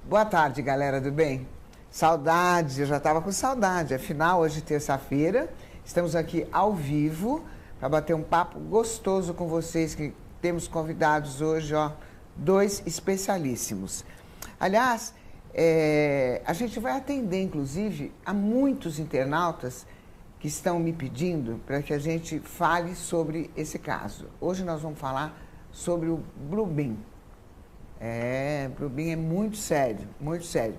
Boa tarde, galera do bem. Saudade, eu já estava com saudade. Afinal, hoje, terça-feira, estamos aqui ao vivo para bater um papo gostoso com vocês, que temos convidados hoje, ó, 2 especialíssimos. Aliás, a gente vai atender, inclusive, a muitos internautas que estão me pedindo para que a gente fale sobre esse caso. Hoje nós vamos falar sobre o Bluebeam. Bluebeam é muito sério, muito sério.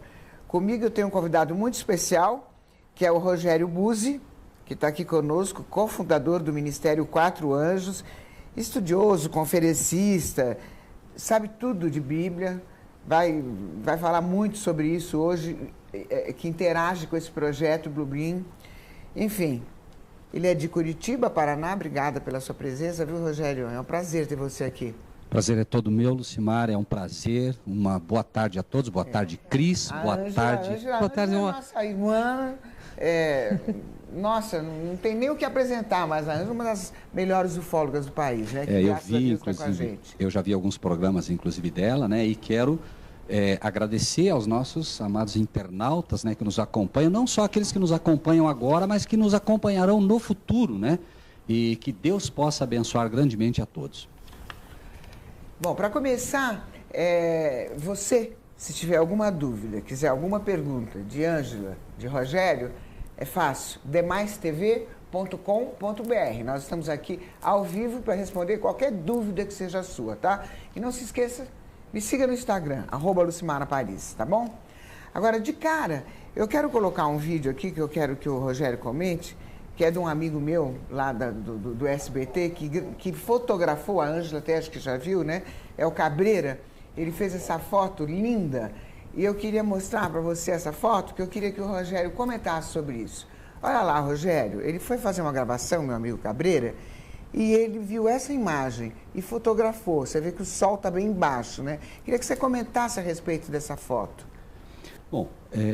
Comigo eu tenho um convidado muito especial, que é o Rogério Buzzi, que está aqui conosco, cofundador do Ministério Quatro Anjos, estudioso, conferencista, sabe tudo de Bíblia, vai falar muito sobre isso hoje, que interage com esse projeto Bluebeam. Enfim, ele é de Curitiba, Paraná. Obrigada pela sua presença, viu, Rogério? É um prazer ter você aqui. Prazer é todo meu, Lucimar, é um prazer. Uma boa tarde a todos, boa tarde, Cris, boa tarde. Boa tarde, nossa irmã. Nossa, não tem nem o que apresentar, mas a Ângela é uma das melhores ufólogas do país, né? Que eu vi, inclusive, eu já vi alguns programas, inclusive, dela, né? E quero agradecer aos nossos amados internautas, né, que nos acompanham, não só aqueles que nos acompanham agora, mas que nos acompanharão no futuro, né? E que Deus possa abençoar grandemente a todos. Bom, para começar, você, se tiver alguma dúvida, quiser alguma pergunta de Ângela, de Rogério, é fácil, demaistv.com.br. Nós estamos aqui ao vivo para responder qualquer dúvida que seja sua, tá? E não se esqueça, me siga no Instagram, @LucimarAparis, tá bom? Agora, de cara, eu quero colocar um vídeo aqui que eu quero que o Rogério comente, que é de um amigo meu, lá do SBT, que fotografou a Ângela, até acho que já viu, né? É o Cabreira. Ele fez essa foto linda e eu queria mostrar para você essa foto, que eu queria que o Rogério comentasse sobre isso. Olha lá, Rogério, ele foi fazer uma gravação, meu amigo Cabreira, e ele viu essa imagem e fotografou. Você vê que o sol está bem embaixo, né? Queria que você comentasse a respeito dessa foto. Bom,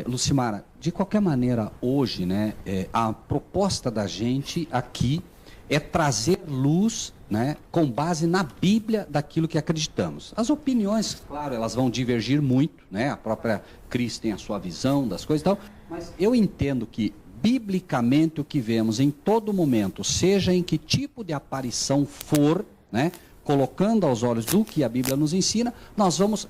Lucimara, de qualquer maneira, hoje, né, a proposta da gente aqui é trazer luz, né, com base na Bíblia daquilo que acreditamos. As opiniões, claro, elas vão divergir muito, né, a própria Cris tem a sua visão das coisas e tal, mas eu entendo que, biblicamente, o que vemos em todo momento, seja em que tipo de aparição for, né, colocando aos olhos do que a Bíblia nos ensina, nós vamos,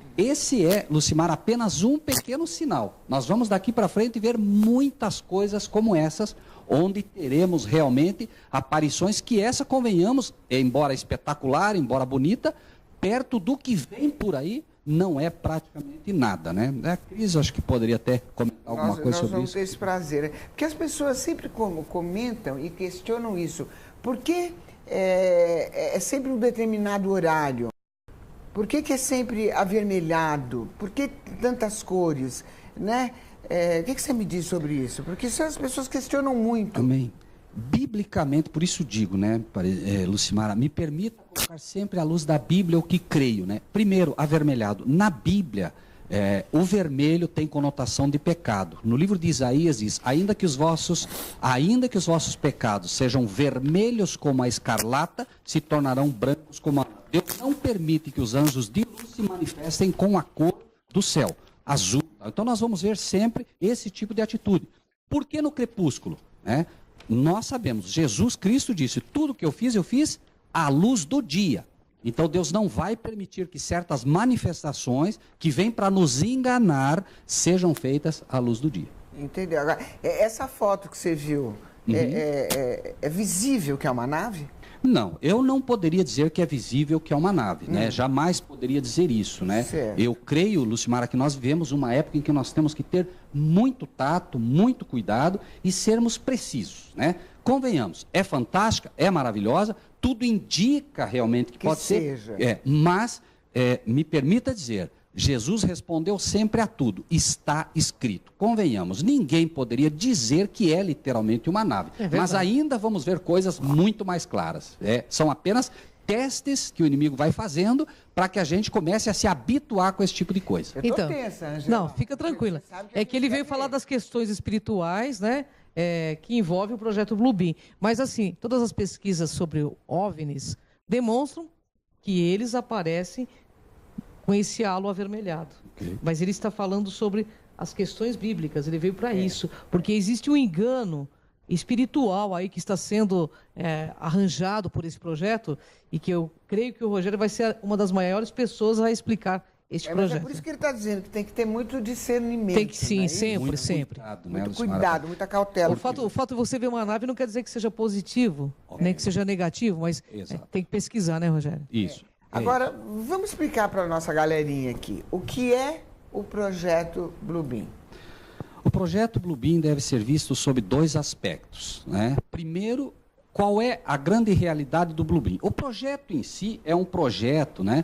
Lucimar, apenas um pequeno sinal. Nós vamos daqui para frente ver muitas coisas como essas, onde teremos realmente aparições que essa, convenhamos, embora espetacular, embora bonita, perto do que vem por aí, não é praticamente nada, né? A Cris, acho que poderia até comentar alguma coisa sobre isso. Nós vamos ter esse prazer, né? Porque as pessoas sempre comentam e questionam isso. Por que é sempre um determinado horário? Por que é sempre avermelhado? Por que tantas cores? Né? O que você me diz sobre isso? Porque as pessoas questionam muito. Amém. Biblicamente, por isso digo, né, Lucimara, me permita colocar sempre à luz da Bíblia o que creio, né? Primeiro, avermelhado. Na Bíblia, o vermelho tem conotação de pecado. No livro de Isaías diz, ainda que os vossos pecados sejam vermelhos como a escarlata, se tornarão brancos como a... Deus não permite que os anjos de luz se manifestem com a cor do céu, azul. Então nós vamos ver sempre esse tipo de atitude. Por que no crepúsculo? Nós sabemos, Jesus Cristo disse, tudo que eu fiz à luz do dia. Então Deus não vai permitir que certas manifestações que vêm para nos enganar sejam feitas à luz do dia. Entendeu? Agora, essa foto que você viu, é visível que é uma nave? Não, eu não poderia dizer que é visível que é uma nave, né? Jamais poderia dizer isso, né? Certo. Eu creio, Lucimara, que nós vivemos uma época em que nós temos que ter muito tato, muito cuidado e sermos precisos, né? Convenhamos, é fantástica, é maravilhosa, tudo indica realmente que pode seja. ser. Mas, me permita dizer, Jesus respondeu sempre a tudo, está escrito. Convenhamos, ninguém poderia dizer que é literalmente uma nave, mas ainda vamos ver coisas muito mais claras. São apenas testes que o inimigo vai fazendo para que a gente comece a se habituar com esse tipo de coisa. Então, tensa, Angela. não, fica tranquila. É que ele veio falar das questões espirituais, né? Que envolve o projeto Bluebeam. Mas assim, todas as pesquisas sobre OVNIs demonstram que eles aparecem com esse halo avermelhado. Ok. Mas ele está falando sobre as questões bíblicas, ele veio para isso, porque existe um engano espiritual aí que está sendo arranjado por esse projeto e que eu creio que o Rogério vai ser uma das maiores pessoas a explicar este Mas projeto. é por isso que ele está dizendo que tem que ter muito discernimento. Tem que sim, né? sempre, Muito sempre. cuidado, né, Muito Lucimara? cuidado, muita cautela. O fato de você ver uma nave não quer dizer que seja positivo, nem que seja negativo, mas Exato. tem que pesquisar, né, Rogério? Isso. Agora, vamos explicar para a nossa galerinha aqui o que é o projeto Bluebeam. O projeto Bluebeam deve ser visto sob dois aspectos, né? Primeiro, qual é a grande realidade do Bluebeam? O projeto em si é um projeto, né,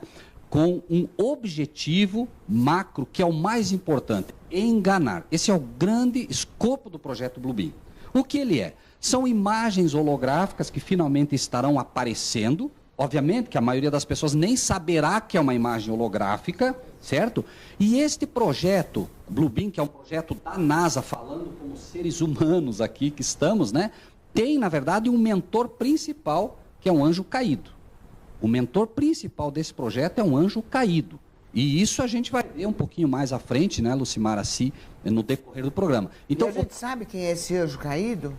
com um objetivo macro, que é o mais importante, enganar. Esse é o grande escopo do projeto Bluebeam. O que ele é? São imagens holográficas que finalmente estarão aparecendo. Obviamente que a maioria das pessoas nem saberá que é uma imagem holográfica, certo? E este projeto, Bluebeam, que é um projeto da NASA, falando como seres humanos aqui que estamos, né? Tem, na verdade, um mentor principal, que é um anjo caído. O mentor principal desse projeto é um anjo caído. E isso a gente vai ver um pouquinho mais à frente, né, Lucimara, no decorrer do programa. Então, E a gente sabe quem é esse anjo caído?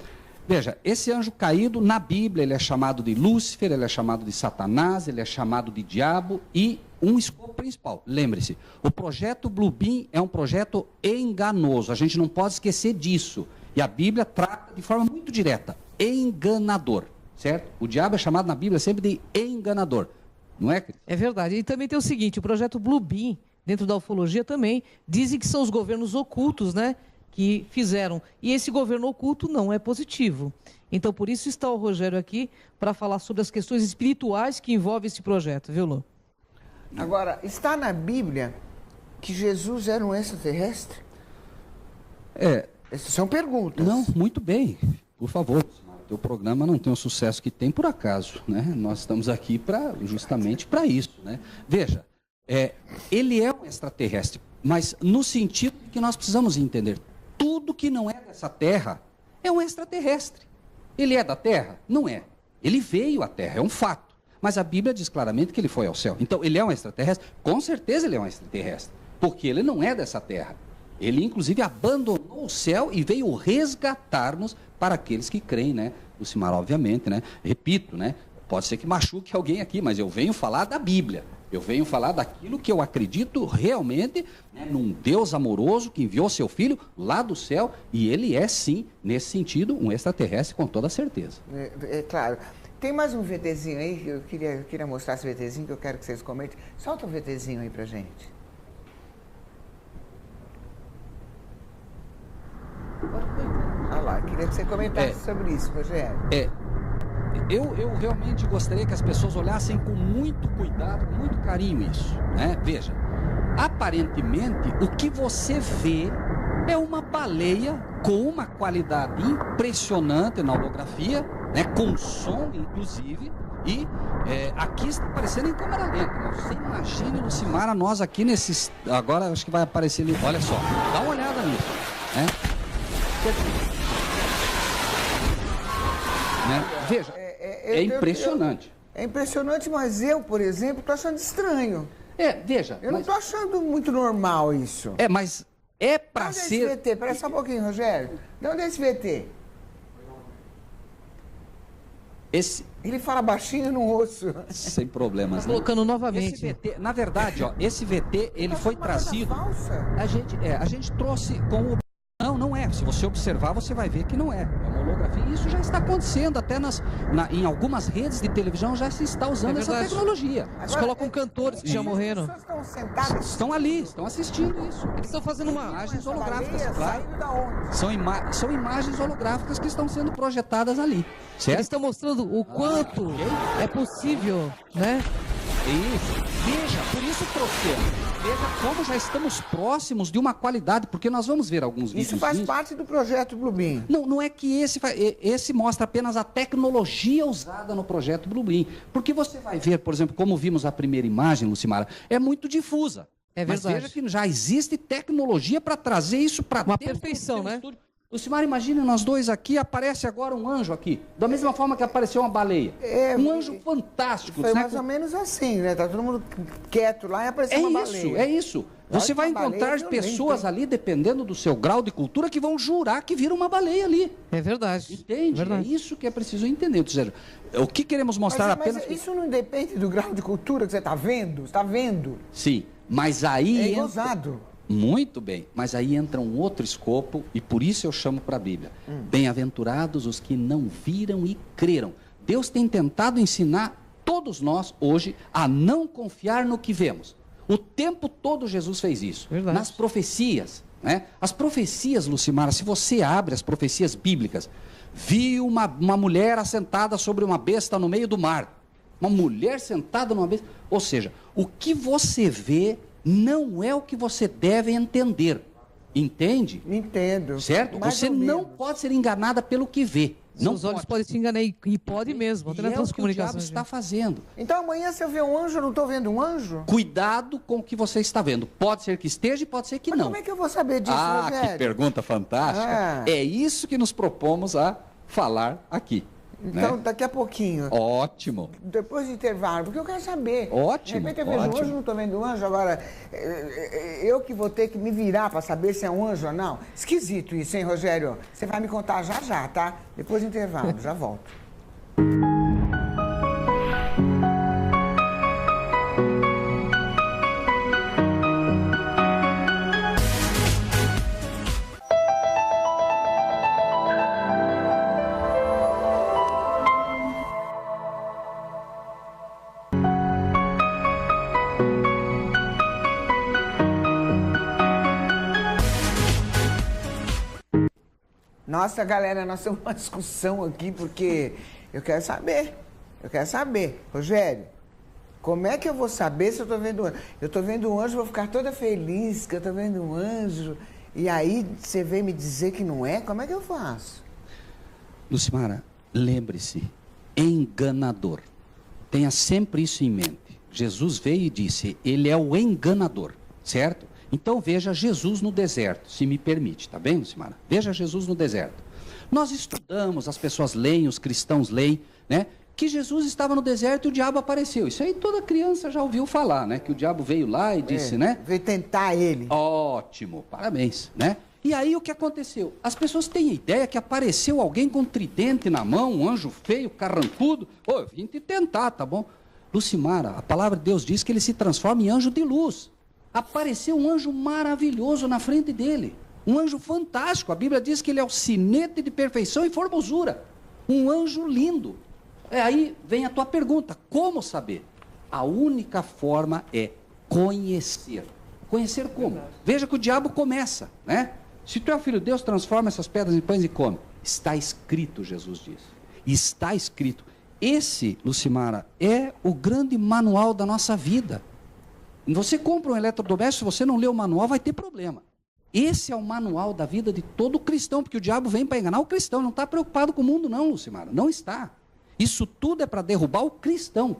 veja, esse anjo caído, na Bíblia, ele é chamado de Lúcifer, ele é chamado de Satanás, ele é chamado de diabo e um escopo principal. Lembre-se, o projeto Bluebeam é um projeto enganoso, a gente não pode esquecer disso. E a Bíblia trata de forma muito direta, enganador, certo? O diabo é chamado na Bíblia sempre de enganador, não é, Cris? É verdade. E também tem o seguinte, o projeto Bluebeam, dentro da ufologia também, dizem que são os governos ocultos, né, que fizeram. E esse governo oculto não é positivo. Então, por isso está o Rogério aqui, para falar sobre as questões espirituais que envolvem esse projeto, viu, Lu? Agora, está na Bíblia que Jesus era um extraterrestre? Essas são perguntas. Não, muito bem. Por favor, o programa não tem o sucesso que tem por acaso, né? Nós estamos aqui justamente para isso, né? Veja, ele é um extraterrestre, mas no sentido de que nós precisamos entender, tudo que não é dessa Terra é um extraterrestre. Ele é da Terra? Não é. Ele veio à Terra, é um fato. Mas a Bíblia diz claramente que ele foi ao céu. Então, ele é um extraterrestre? Com certeza ele é um extraterrestre, porque ele não é dessa Terra. Ele, inclusive, abandonou o céu e veio resgatar-nos para aqueles que creem, né? Lucimar, obviamente, né? Repito, né? Pode ser que machuque alguém aqui, mas eu venho falar da Bíblia. Eu venho falar daquilo que eu acredito realmente, né, num Deus amoroso que enviou seu Filho lá do céu, e ele é, sim, nesse sentido, um extraterrestre com toda certeza. É claro. Tem mais um VTzinho aí, que eu queria mostrar esse VTzinho, que eu quero que vocês comentem. Solta um VTzinho aí pra gente. Ah lá, queria que você comentasse sobre isso, Rogério. Eu realmente gostaria que as pessoas olhassem com muito cuidado, com muito carinho isso, né? Veja, aparentemente o que você vê é uma baleia com uma qualidade impressionante na holografia, né? Com som, inclusive, e aqui está aparecendo em câmera lenta. Mas você imagine, Lucimara, nós aqui nesses... Agora acho que vai aparecer ali, olha só, dá uma olhada nisso, né? Veja, é impressionante. É impressionante, mas eu, por exemplo, estou achando estranho. Veja. Eu não estou achando muito normal isso. Mas é para ser... Esse VT? Espera só um pouquinho, Rogério. De onde é esse VT? Ele fala baixinho no osso. Sem problemas, né? Colocando novamente. Esse VT, na verdade, esse VT, ele foi trazido... Falsa? A gente trouxe com o... Não é. Se você observar, você vai ver que não é. É uma holografia. E isso já está acontecendo. Até em algumas redes de televisão já se está usando essa tecnologia. Eles colocam cantores que já morreram. As pessoas estão sentadas. Estão ali, estão assistindo isso. Eles estão fazendo imagens holográficas, baleia, claro. saindo da onde? São imagens holográficas que estão sendo projetadas ali. Certo? Eles estão mostrando o quanto é possível, né? Isso. Veja, por isso trouxemos. Veja como já estamos próximos de uma qualidade, porque nós vamos ver alguns vídeos. Isso faz parte do projeto Bluebeam. Não é que esse mostra apenas a tecnologia usada no projeto Bluebeam. Porque você vai ver, por exemplo, como vimos a primeira imagem, Lucimara, é muito difusa. É verdade. Mas veja que já existe tecnologia para trazer isso para uma perfeição, né? Lucimara, imagine nós dois aqui, aparece agora um anjo aqui, da mesma forma que apareceu uma baleia. Um anjo fantástico. Foi mais ou menos assim, né? Tá todo mundo quieto lá e apareceu uma baleia. É isso. Você vai encontrar pessoas ali, dependendo do seu grau de cultura, que vão jurar que viram uma baleia ali. É verdade. Entende? Verdade. É isso que é preciso entender. Ou seja, o que queremos mostrar apenas... Mas isso não depende do grau de cultura que você está vendo? Você está vendo? Sim, mas aí... É gozado. Muito bem, mas aí entra um outro escopo, e por isso eu chamo para a Bíblia. Bem-aventurados os que não viram e creram. Deus tem tentado ensinar todos nós hoje a não confiar no que vemos. O tempo todo Jesus fez isso. Verdade. Nas profecias, né? As profecias, Lucimara, se você abre as profecias bíblicas, viu uma mulher assentada sobre uma besta no meio do mar. Uma mulher sentada numa besta. Ou seja, o que você vê não é o que você deve entender. Entende? Entendo. Certo? Mais Você ou não menos. pode ser enganada pelo que vê. Não Seus olhos pode. podem se enganar e pode mesmo. Até E na é o que o diabo transcomunicação. está fazendo. Então amanhã se eu ver um anjo, eu não estou vendo um anjo? Cuidado com o que você está vendo. Pode ser que esteja e pode ser que Mas não. como é que eu vou saber disso, Ah, Rogério? que pergunta fantástica. Ah. É isso que nos propomos a falar aqui. Então, né? daqui a pouquinho. Ótimo. Depois do intervalo, porque eu quero saber. Ótimo, De repente eu vejo um ótimo. anjo, não estou vendo um anjo, agora eu que vou ter que me virar para saber se é um anjo ou não. Esquisito isso, hein, Rogério? Você vai me contar já já, tá? Depois do intervalo, já volto. Nossa, galera, nós temos uma discussão aqui porque eu quero saber, Rogério, como é que eu vou saber se eu estou vendo um anjo? Eu estou vendo um anjo, vou ficar toda feliz que eu estou vendo um anjo, e aí você vem me dizer que não é? Como é que eu faço? Lucimara, lembre-se, enganador. Tenha sempre isso em mente. Jesus veio e disse, ele é o enganador, certo? Então veja Jesus no deserto, se me permite, tá bem, Lucimara? Veja Jesus no deserto. Nós estudamos, as pessoas leem, os cristãos leem, né? Que Jesus estava no deserto e o diabo apareceu. Isso aí toda criança já ouviu falar, né? Que o diabo veio lá e disse, né? Veio tentar ele. Ótimo, parabéns, né? E aí o que aconteceu? As pessoas têm a ideia que apareceu alguém com um tridente na mão, um anjo feio, carrancudo. Ô, eu vim te tentar, tá bom? Lucimara, a palavra de Deus diz que ele se transforma em anjo de luz. Apareceu um anjo maravilhoso na frente dele. Um anjo fantástico. A Bíblia diz que ele é o sinete de perfeição e formosura. Um anjo lindo. Aí vem a tua pergunta, como saber? A única forma é conhecer. Conhecer como? Veja que o diabo começa, né? Se tu é o filho de Deus, transforma essas pedras em pães e come. Está escrito, Jesus diz. Está escrito. Esse, Lucimara, é o grande manual da nossa vida. Você compra um eletrodoméstico, se você não lê o manual, vai ter problema. Esse é o manual da vida de todo cristão, porque o diabo vem para enganar o cristão. Ele não está preocupado com o mundo, não, Lucimara. Não está. Isso tudo é para derrubar o cristão.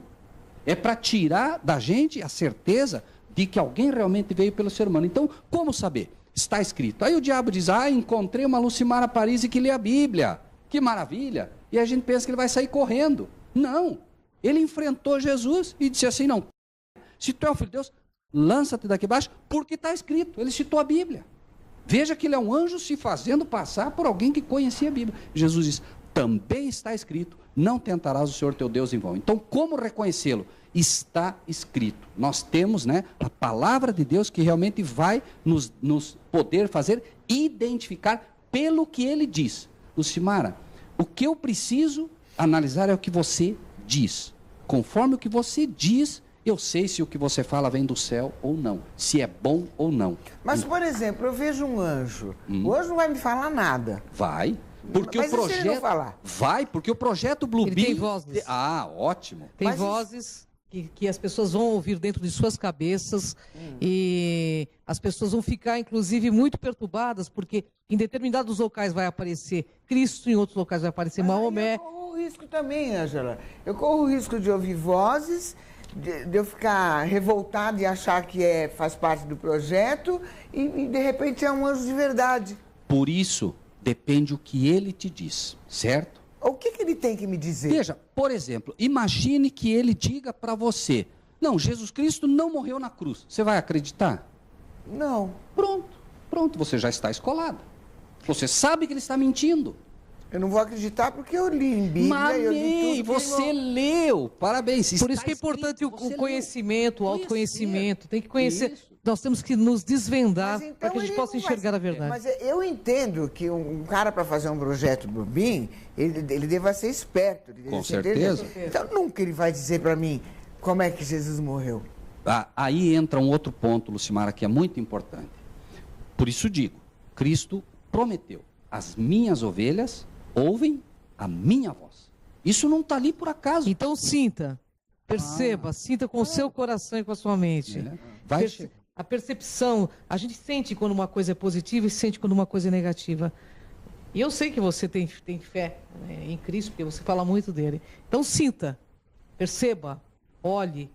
É para tirar da gente a certeza de que alguém realmente veio pelo ser humano. Então, como saber? Está escrito. Aí o diabo diz, encontrei uma Lucimara Paris que lê a Bíblia. Que maravilha. E a gente pensa que ele vai sair correndo. Não. Ele enfrentou Jesus e disse assim, não. Se tu é o filho de Deus, lança-te daqui abaixo, porque está escrito. Ele citou a Bíblia. Veja que ele é um anjo se fazendo passar por alguém que conhecia a Bíblia. Jesus diz, também está escrito, não tentarás o Senhor teu Deus em vão. Então, como reconhecê-lo? Está escrito. Nós temos, né, a palavra de Deus que realmente vai nos poder fazer identificar pelo que ele diz. Lucimara, o que eu preciso analisar é o que você diz. Conforme o que você diz, eu sei se o que você fala vem do céu ou não, se é bom ou não. Mas, por exemplo, eu vejo um anjo. O anjo não vai me falar nada. Vai. Porque Mas o e se ele não projeto falar? vai, porque o projeto Blue Ele Beam tem vozes. Ótimo. Tem Mas vozes que as pessoas vão ouvir dentro de suas cabeças e as pessoas vão ficar, inclusive, muito perturbadas, porque em determinados locais vai aparecer Cristo, em outros locais vai aparecer Mas aí Maomé. eu corro o risco também, Ângela. Eu corro o risco de ouvir vozes, de eu ficar revoltado e achar que faz parte do projeto e de repente é um anjo de verdade. Por isso Depende o que ele te diz, certo? O que ele tem que me dizer? Veja, por exemplo, imagine que ele diga para você, não, Jesus Cristo não morreu na cruz. Você vai acreditar? Não. Pronto, você já está escolada. Você sabe que ele está mentindo. Eu não vou acreditar porque eu li em Bíblia, eu li tudo. Você leu, parabéns. Por isso que é importante o conhecimento, o autoconhecimento. Tem que conhecer. Isso. Nós temos que nos desvendar então, para que a gente possa enxergar a verdade. Mas eu entendo que um cara, para fazer um projeto do BIM, ele deva ser esperto. Com certeza. Então, nunca ele vai dizer para mim como é que Jesus morreu. Aí entra um outro ponto, Lucimara, que é muito importante. Por isso digo, Cristo prometeu, as minhas ovelhas ouvem a minha voz. Isso não está ali por acaso. Então sinta, perceba, sinta com o seu coração e com a sua mente. A percepção, a gente sente quando uma coisa é positiva e sente quando uma coisa é negativa. E eu sei que você tem fé, né, em Cristo, porque você fala muito dele. Então sinta, perceba, olhe.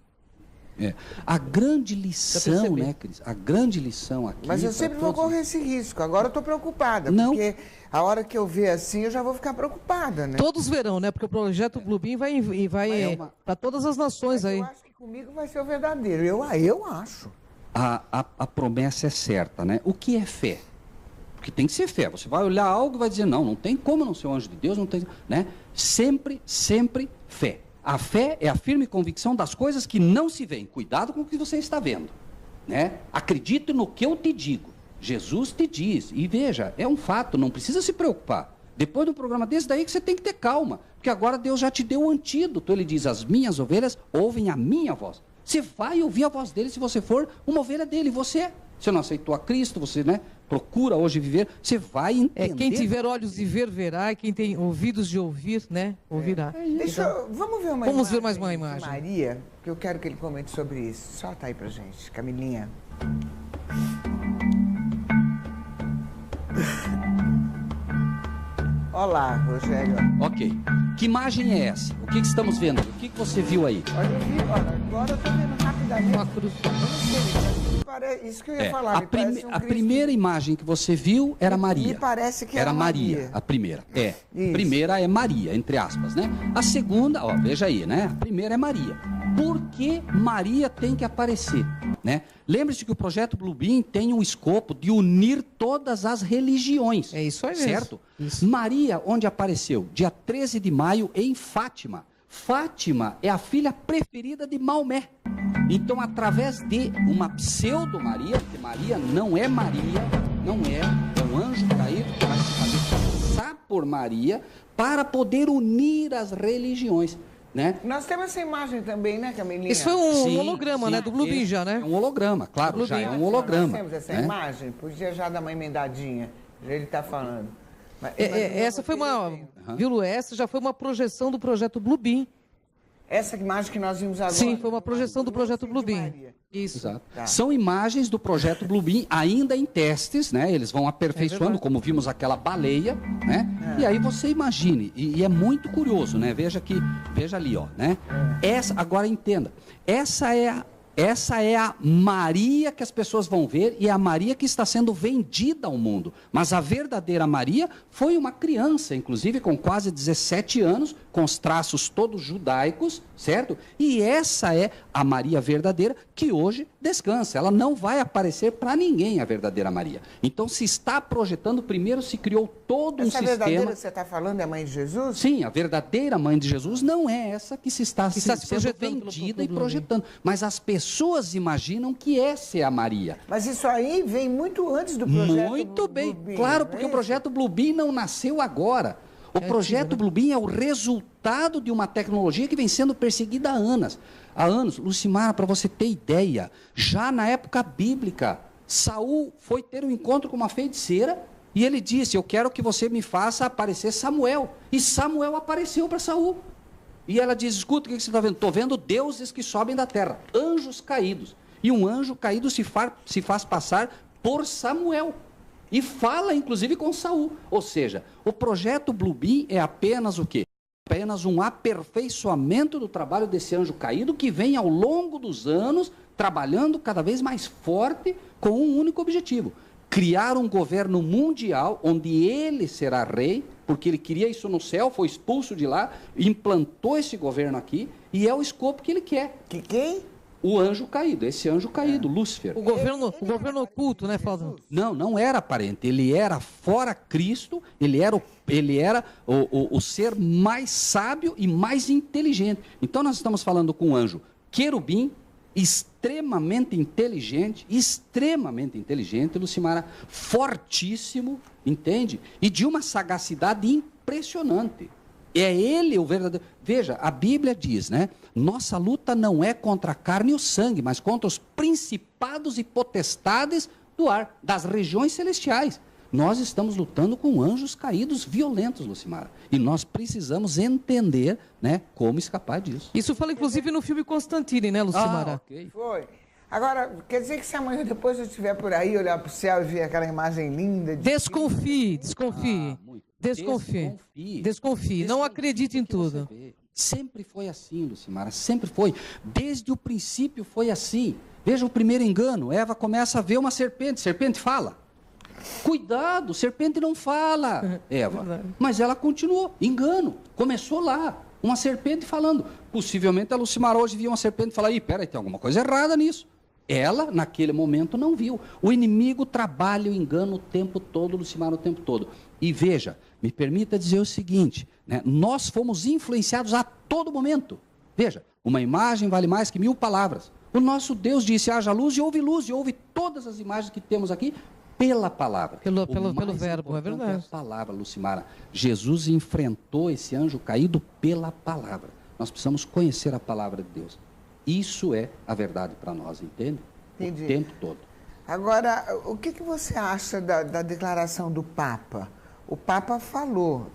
A grande lição, né, Cris? A grande lição aqui... Mas eu sempre vou correr esse risco. Agora eu estou preocupada, porque a hora que eu ver assim, eu já vou ficar preocupada, né? Todos verão, né? Porque o projeto Bluebeam vai para todas as nações. Mas aí. eu acho que comigo vai ser o verdadeiro. Eu acho. A promessa é certa, né? O que é fé? Porque tem que ser fé. Você vai olhar algo e vai dizer, não tem como não ser um anjo de Deus, não tem... né? Sempre fé. A fé é a firme convicção das coisas que não se veem. Cuidado com o que você está vendo, né? Acredite no que eu te digo. Jesus te diz. E veja, é um fato, não precisa se preocupar. Depois de um programa desse, daí que você tem que ter calma. Porque agora Deus já te deu o antídoto. Ele diz, as minhas ovelhas ouvem a minha voz. Você vai ouvir a voz dele se você for uma ovelha dele. Você não aceitou a Cristo, você, né, procura hoje viver, você vai entender. Quem tiver olhos de ver, verá, e quem tem ouvidos de ouvir, né, ouvirá. Vamos ver mais uma imagem de Maria, que eu quero que ele comente sobre isso. Solta aí pra gente, Camilinha. Olá, Rogério. Ok. Que imagem é essa? O que estamos vendo? O que você viu aí? Olha, agora eu estou vendo rapidamente. Uma cruz. Isso que eu ia falar. A primeira imagem que você viu era Maria. Me parece que era Maria. A primeira. A primeira é Maria, entre aspas, né? A segunda, ó, veja aí, né? A primeira é Maria. Por que Maria tem que aparecer, né? Lembre-se que o projeto Bluebeam tem um escopo de unir todas as religiões. É isso aí mesmo. Certo? Isso. Maria, onde apareceu? Dia 13 de maio, em Fátima. Fátima é a filha preferida de Maomé. Então, através de uma pseudo-Maria, porque Maria não é um anjo caído que vai se fazer passar por Maria para poder unir as religiões. Né? Nós temos essa imagem também, né, Camilinha? Isso foi um holograma, né, do Bluebeam já, né? É um holograma, claro, já é um holograma. Nós temos essa imagem, podia já dar uma emendadinha, já ele está falando. Essa foi viu, Lu? Essa já foi uma projeção do projeto Bluebeam. Essa imagem que nós vimos agora? Sim, foi uma projeção do projeto Bluebeam. Isso. Exato. Tá. São imagens do projeto Bluebeam ainda em testes, né? Eles vão aperfeiçoando, como vimos aquela baleia, né? E aí você imagine, e é muito curioso, né? Veja ali, ó, né? Agora entenda, essa é a Maria que as pessoas vão ver e é a Maria que está sendo vendida ao mundo. Mas a verdadeira Maria foi uma criança, inclusive com quase 17 anos, com os traços todos judaicos, certo? E essa é a Maria verdadeira que hoje descansa. Ela não vai aparecer para ninguém, a verdadeira Maria. Então se está projetando, primeiro se criou todo um sistema... Essa verdadeira que você está falando é a mãe de Jesus? Sim, a verdadeira mãe de Jesus não é essa que se está sendo vendida e projetando. Mas as pessoas imaginam que essa é a Maria. Mas isso aí vem muito antes do projeto Muito bem, Bluebeam, claro, porque o projeto Bluebeam não nasceu agora. O projeto Bluebeam é o resultado de uma tecnologia que vem sendo perseguida há anos. Lucimara, para você ter ideia, já na época bíblica, Saul foi ter um encontro com uma feiticeira e ele disse, eu quero que você me faça aparecer Samuel. E Samuel apareceu para Saul. E ela diz, escuta, o que você está vendo? Estou vendo deuses que sobem da terra, anjos caídos. E um anjo caído se faz passar por Samuel. E fala, inclusive, com Saul. Ou seja, o projeto Bluebeam é apenas o quê? Apenas um aperfeiçoamento do trabalho desse anjo caído que vem ao longo dos anos trabalhando cada vez mais forte com um único objetivo. criar um governo mundial onde ele será rei, porque ele queria isso no céu, foi expulso de lá, implantou esse governo aqui, e é o escopo que ele quer. Que quem? O anjo caído, esse anjo caído, Lúcifer. O governo oculto, né, Fausto? Não era aparente, ele era fora Cristo, ele era o ser mais sábio e mais inteligente. Então nós estamos falando com um anjo querubim, extremamente inteligente, Lucimara, fortíssimo, entende? E de uma sagacidade impressionante. É ele o verdadeiro... Veja, a Bíblia diz, né? Nossa luta não é contra a carne e o sangue, mas contra os principados e potestades do ar, das regiões celestiais. Nós estamos lutando com anjos caídos violentos, Lucimara. E nós precisamos entender, né, como escapar disso. Isso fala, inclusive, no filme Constantine, né, Lucimara? Ok. Foi. Agora, quer dizer que se amanhã depois eu estiver por aí, olhar para o céu e ver aquela imagem linda... Desconfie. Desconfie. Desconfie. Não acredite em tudo. Sempre foi assim, Lucimara, sempre foi. Desde o princípio foi assim. Veja o primeiro engano. Eva começa a ver uma serpente. Serpente fala. Cuidado, serpente não fala, Eva. Mas ela continuou. Engano. Começou lá. Uma serpente falando. Possivelmente a Lucimara hoje via uma serpente e fala, peraí, tem alguma coisa errada nisso. Ela, naquele momento, não viu. O inimigo trabalha o engano o tempo todo, Lucimara, o tempo todo. E veja, me permita dizer o seguinte, né? Nós fomos influenciados a todo momento. Veja, uma imagem vale mais que 1000 palavras. O nosso Deus disse, haja luz, e ouve todas as imagens que temos aqui pela palavra. Pelo verbo, é verdade. É a palavra, Lucimara. Jesus enfrentou esse anjo caído pela palavra. Nós precisamos conhecer a palavra de Deus. Isso é a verdade para nós, entende? Entendi. O tempo todo. Agora, o que você acha da declaração do Papa? O Papa falou,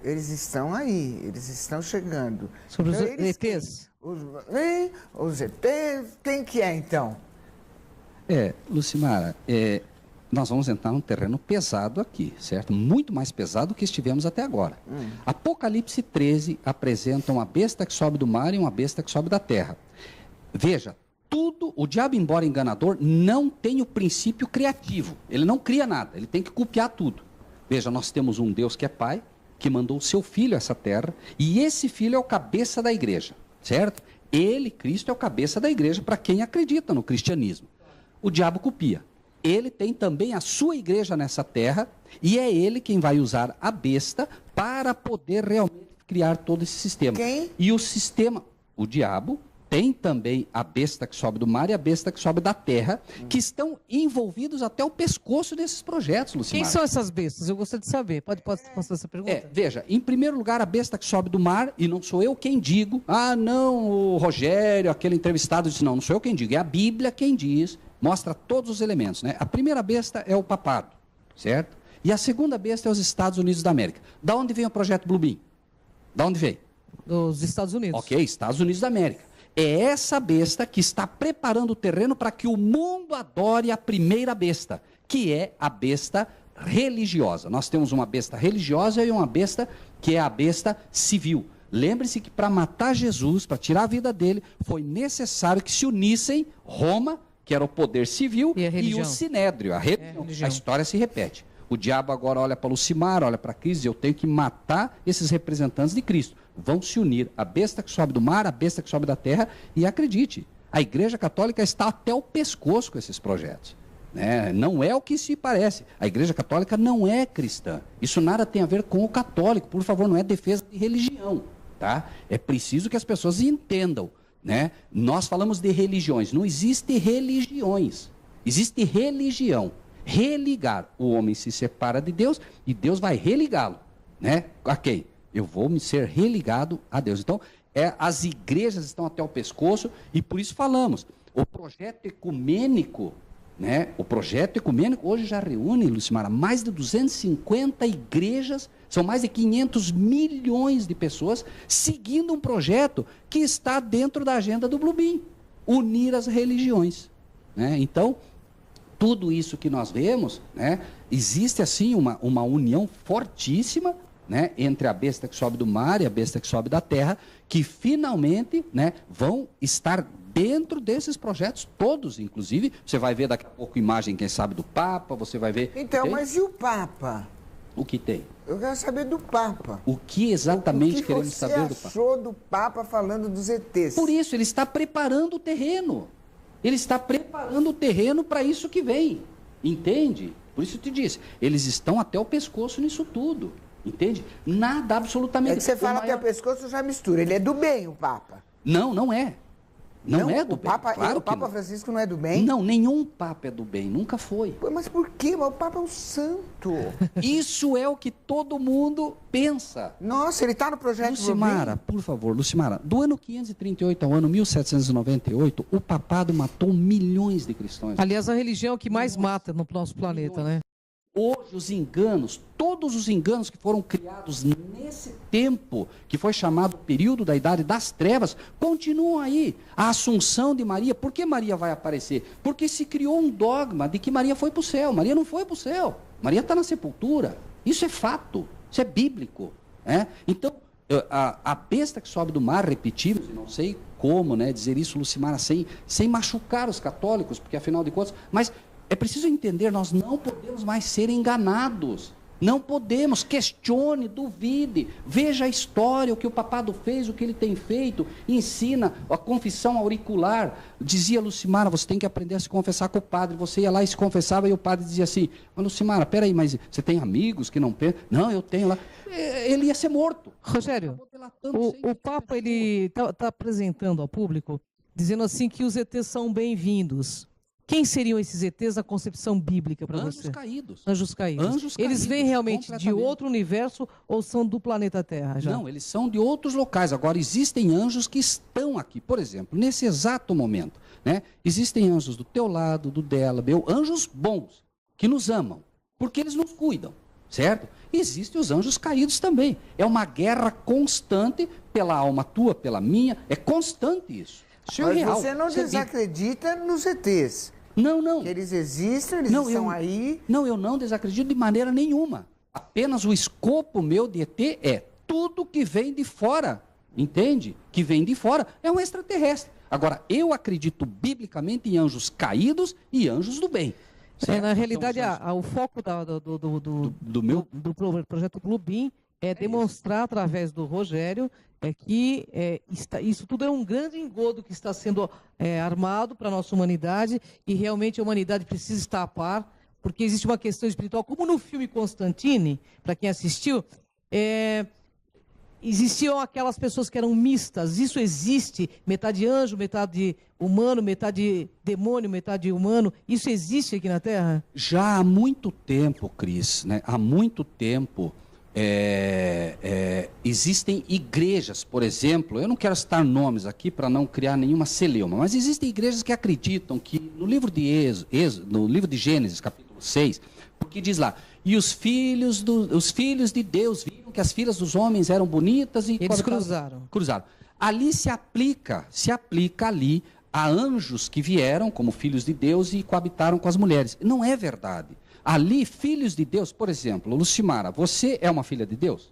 eles estão aí, eles estão chegando. Sobre os então, ETs? Os ETs, quem que é então? Lucimara, nós vamos entrar num terreno pesado aqui, certo? Muito mais pesado do que estivemos até agora. Apocalipse 13 apresenta uma besta que sobe do mar e uma besta que sobe da terra. Veja, o diabo, embora enganador, não tem o princípio criativo. Ele não cria nada, ele tem que copiar tudo. Veja, nós temos um Deus que é Pai, que mandou o seu Filho a essa terra, e esse Filho é o cabeça da igreja, certo? Ele, Cristo, é o cabeça da igreja para quem acredita no cristianismo. O diabo copia. Ele tem também a sua igreja nessa terra, e é ele quem vai usar a besta para poder realmente criar todo esse sistema. Quem? E o sistema, o diabo, tem também a besta que sobe do mar e a besta que sobe da terra, que estão envolvidos até o pescoço desses projetos, Lucimara. Quem são essas bestas? Eu gostaria de saber. Pode passar essa pergunta? Veja, em primeiro lugar, a besta que sobe do mar, e não sou eu quem digo, não, o Rogério, aquele entrevistado disse, não sou eu quem digo, é a Bíblia quem diz, mostra todos os elementos, né? A primeira besta é o papado, certo? E a segunda besta é os Estados Unidos da América. Da onde vem o projeto Bluebeam? Da onde veio? Dos Estados Unidos. Ok, Estados Unidos da América. É essa besta que está preparando o terreno para que o mundo adore a primeira besta, que é a besta religiosa. Nós temos uma besta religiosa e uma besta que é a besta civil. Lembre-se que para matar Jesus, para tirar a vida dele, foi necessário que se unissem Roma, que era o poder civil, e o Sinédrio, a religião. A história se repete. O diabo agora olha para Lucimara, olha para Cristo, e eu tenho que matar esses representantes de Cristo. Vão se unir a besta que sobe do mar, a besta que sobe da terra, e acredite, a Igreja Católica está até o pescoço com esses projetos. Né? Não é o que se parece. A Igreja Católica não é cristã. Isso nada tem a ver com o católico. Por favor, não é defesa de religião. Tá? É preciso que as pessoas entendam. Né? Nós falamos de religiões. Não existe religiões. Existe religião. Religar. O homem se separa de Deus e Deus vai religá-lo. Né? A quem? Eu vou me ser religado a Deus. Então, as igrejas estão até o pescoço e por isso falamos. O projeto ecumênico, né? O projeto ecumênico hoje já reúne, Lucimara, mais de 250 igrejas, são mais de 500 milhões de pessoas seguindo um projeto que está dentro da agenda do Bluebeam, unir as religiões. Né? Então, tudo isso que nós vemos, né? Existe assim uma união fortíssima, né, entre a besta que sobe do mar e a besta que sobe da terra, que finalmente, né, vão estar dentro desses projetos todos, inclusive. Você vai ver daqui a pouco imagem, quem sabe, do Papa, você vai ver... Então, mas e o Papa? O que tem? Eu quero saber do Papa. O que exatamente queremos saber do Papa? O que você achou do Papa falando dos ETs? Por isso, ele está preparando o terreno. Ele está preparando o terreno para isso que vem. Entende? Por isso eu te disse, eles estão até o pescoço nisso tudo. Entende? Nada, absolutamente. É que você fala até o pescoço, já mistura. Ele é do bem, o Papa. Não, não é. Não é do o bem. Papa, Claro o Papa Francisco não é do bem? Não, nenhum Papa é do bem, nunca foi. Pô, mas por quê? O Papa é um santo. Isso é o que todo mundo pensa. Nossa, ele está no projeto Lucimara, por favor, Lucimara, do ano 538 ao ano 1798, o papado matou milhões de cristãos. Aliás, a religião é o que mais mata no nosso planeta, né? Hoje os enganos, todos os enganos que foram criados nesse tempo, que foi chamado período da Idade das Trevas, continuam aí. A Assunção de Maria, por que Maria vai aparecer? Porque se criou um dogma de que Maria foi para o céu. Maria não foi para o céu. Maria está na sepultura. Isso é fato, isso é bíblico. Então, a besta que sobe do mar, repetimos, e não sei como dizer isso, Lucimara, sem machucar os católicos, porque afinal de contas, mas... É preciso entender, nós não podemos mais ser enganados. Não podemos, questione, duvide, veja a história, o que o papado fez, o que ele tem feito, ensina a confissão auricular. Dizia Lucimara, você tem que aprender a se confessar com o padre. Você ia lá e se confessava e o padre dizia assim, mas Lucimara, peraí, mas você tem amigos que não pensam? Não, eu tenho lá. Ele ia ser morto. Rogério, o Papa ele está apresentando ao público, dizendo assim que os ETs são bem-vindos. Quem seriam esses ETs na concepção bíblica para você? Anjos caídos. Anjos caídos. Anjos eles caídos, vêm realmente de outro universo ou são do planeta Terra? Já? Não, eles são de outros locais. Agora, existem anjos que estão aqui. Por exemplo, nesse exato momento, existem anjos do teu lado, do dela, meu, anjos bons, que nos amam, porque eles nos cuidam, certo? Existem os anjos caídos também. É uma guerra constante pela alma tua, pela minha, é constante isso. Isso é Mas real. você não desacredita nos ETs? Não. Que eles existem, eles estão aí. Não, eu não desacredito de maneira nenhuma. Apenas o escopo meu de ET é tudo que vem de fora, entende? Que vem de fora é um extraterrestre. Agora, eu acredito biblicamente em anjos caídos e anjos do bem. Na realidade, o foco do projeto Bluebeam é demonstrar através do Rogério que isso tudo é um grande engodo que está sendo armado para a nossa humanidade e realmente a humanidade precisa estar a par, porque existe uma questão espiritual, como no filme Constantine, para quem assistiu, existiam aquelas pessoas que eram mistas, isso existe, metade anjo, metade humano, metade demônio, metade humano, isso existe aqui na Terra? Já há muito tempo, Cris, há muito tempo... existem igrejas, por exemplo, eu não quero citar nomes aqui para não criar nenhuma celeuma, mas existem igrejas que acreditam que no livro de no livro de Gênesis, capítulo 6, porque diz lá, e os filhos de Deus viram que as filhas dos homens eram bonitas e eles cruzaram. Ali se aplica ali a anjos que vieram como filhos de Deus e coabitaram com as mulheres. Não é verdade. Ali, filhos de Deus, por exemplo, Lucimara, você é uma filha de Deus?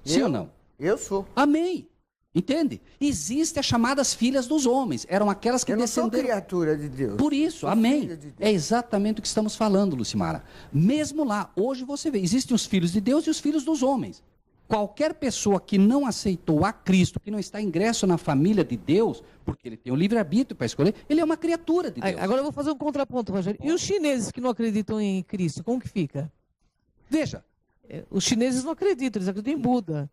Sim ou não? Eu sou. Amém. Entende? Existem as chamadas filhas dos homens. Eram aquelas que descenderam... Eu não sou criatura de Deus. Por isso, amém. De é exatamente o que estamos falando, Lucimara. Mesmo lá, hoje você vê, existem os filhos de Deus e os filhos dos homens. Qualquer pessoa que não aceitou a Cristo, que não está ingresso na família de Deus, porque ele tem o livre-arbítrio para escolher, ele é uma criatura de Deus. Agora eu vou fazer um contraponto, Rogério. E os chineses que não acreditam em Cristo, como que fica? Veja. Os chineses não acreditam, eles acreditam em Buda.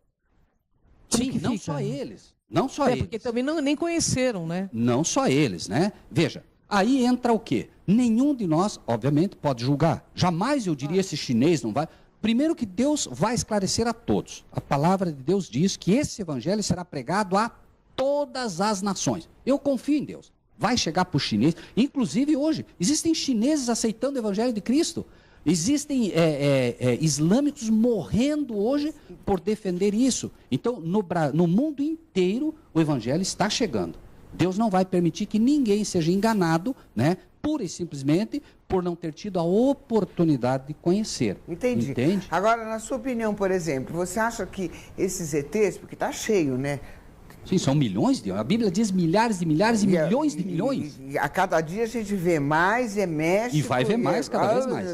Sim, não só eles. Não só eles. Porque também nem conheceram, né? Não só eles, né? Veja, aí entra o quê? Nenhum de nós, obviamente, pode julgar. Jamais eu diria esse chinês não vai... Primeiro que Deus vai esclarecer a todos. A palavra de Deus diz que esse evangelho será pregado a todas as nações. Eu confio em Deus. Vai chegar para o chinês. Inclusive hoje, existem chineses aceitando o evangelho de Cristo. Existem islâmicos morrendo hoje por defender isso. Então, no mundo inteiro, o evangelho está chegando. Deus não vai permitir que ninguém seja enganado, pura e simplesmente por não ter tido a oportunidade de conhecer. Entendi. Entende? Agora, na sua opinião, por exemplo, você acha que esses ETs, porque está cheio, Sim, são milhões de... A Bíblia diz milhares de milhares e milhões de milhões. E a cada dia a gente vê mais, é México... E vai ver mais, cada vez mais.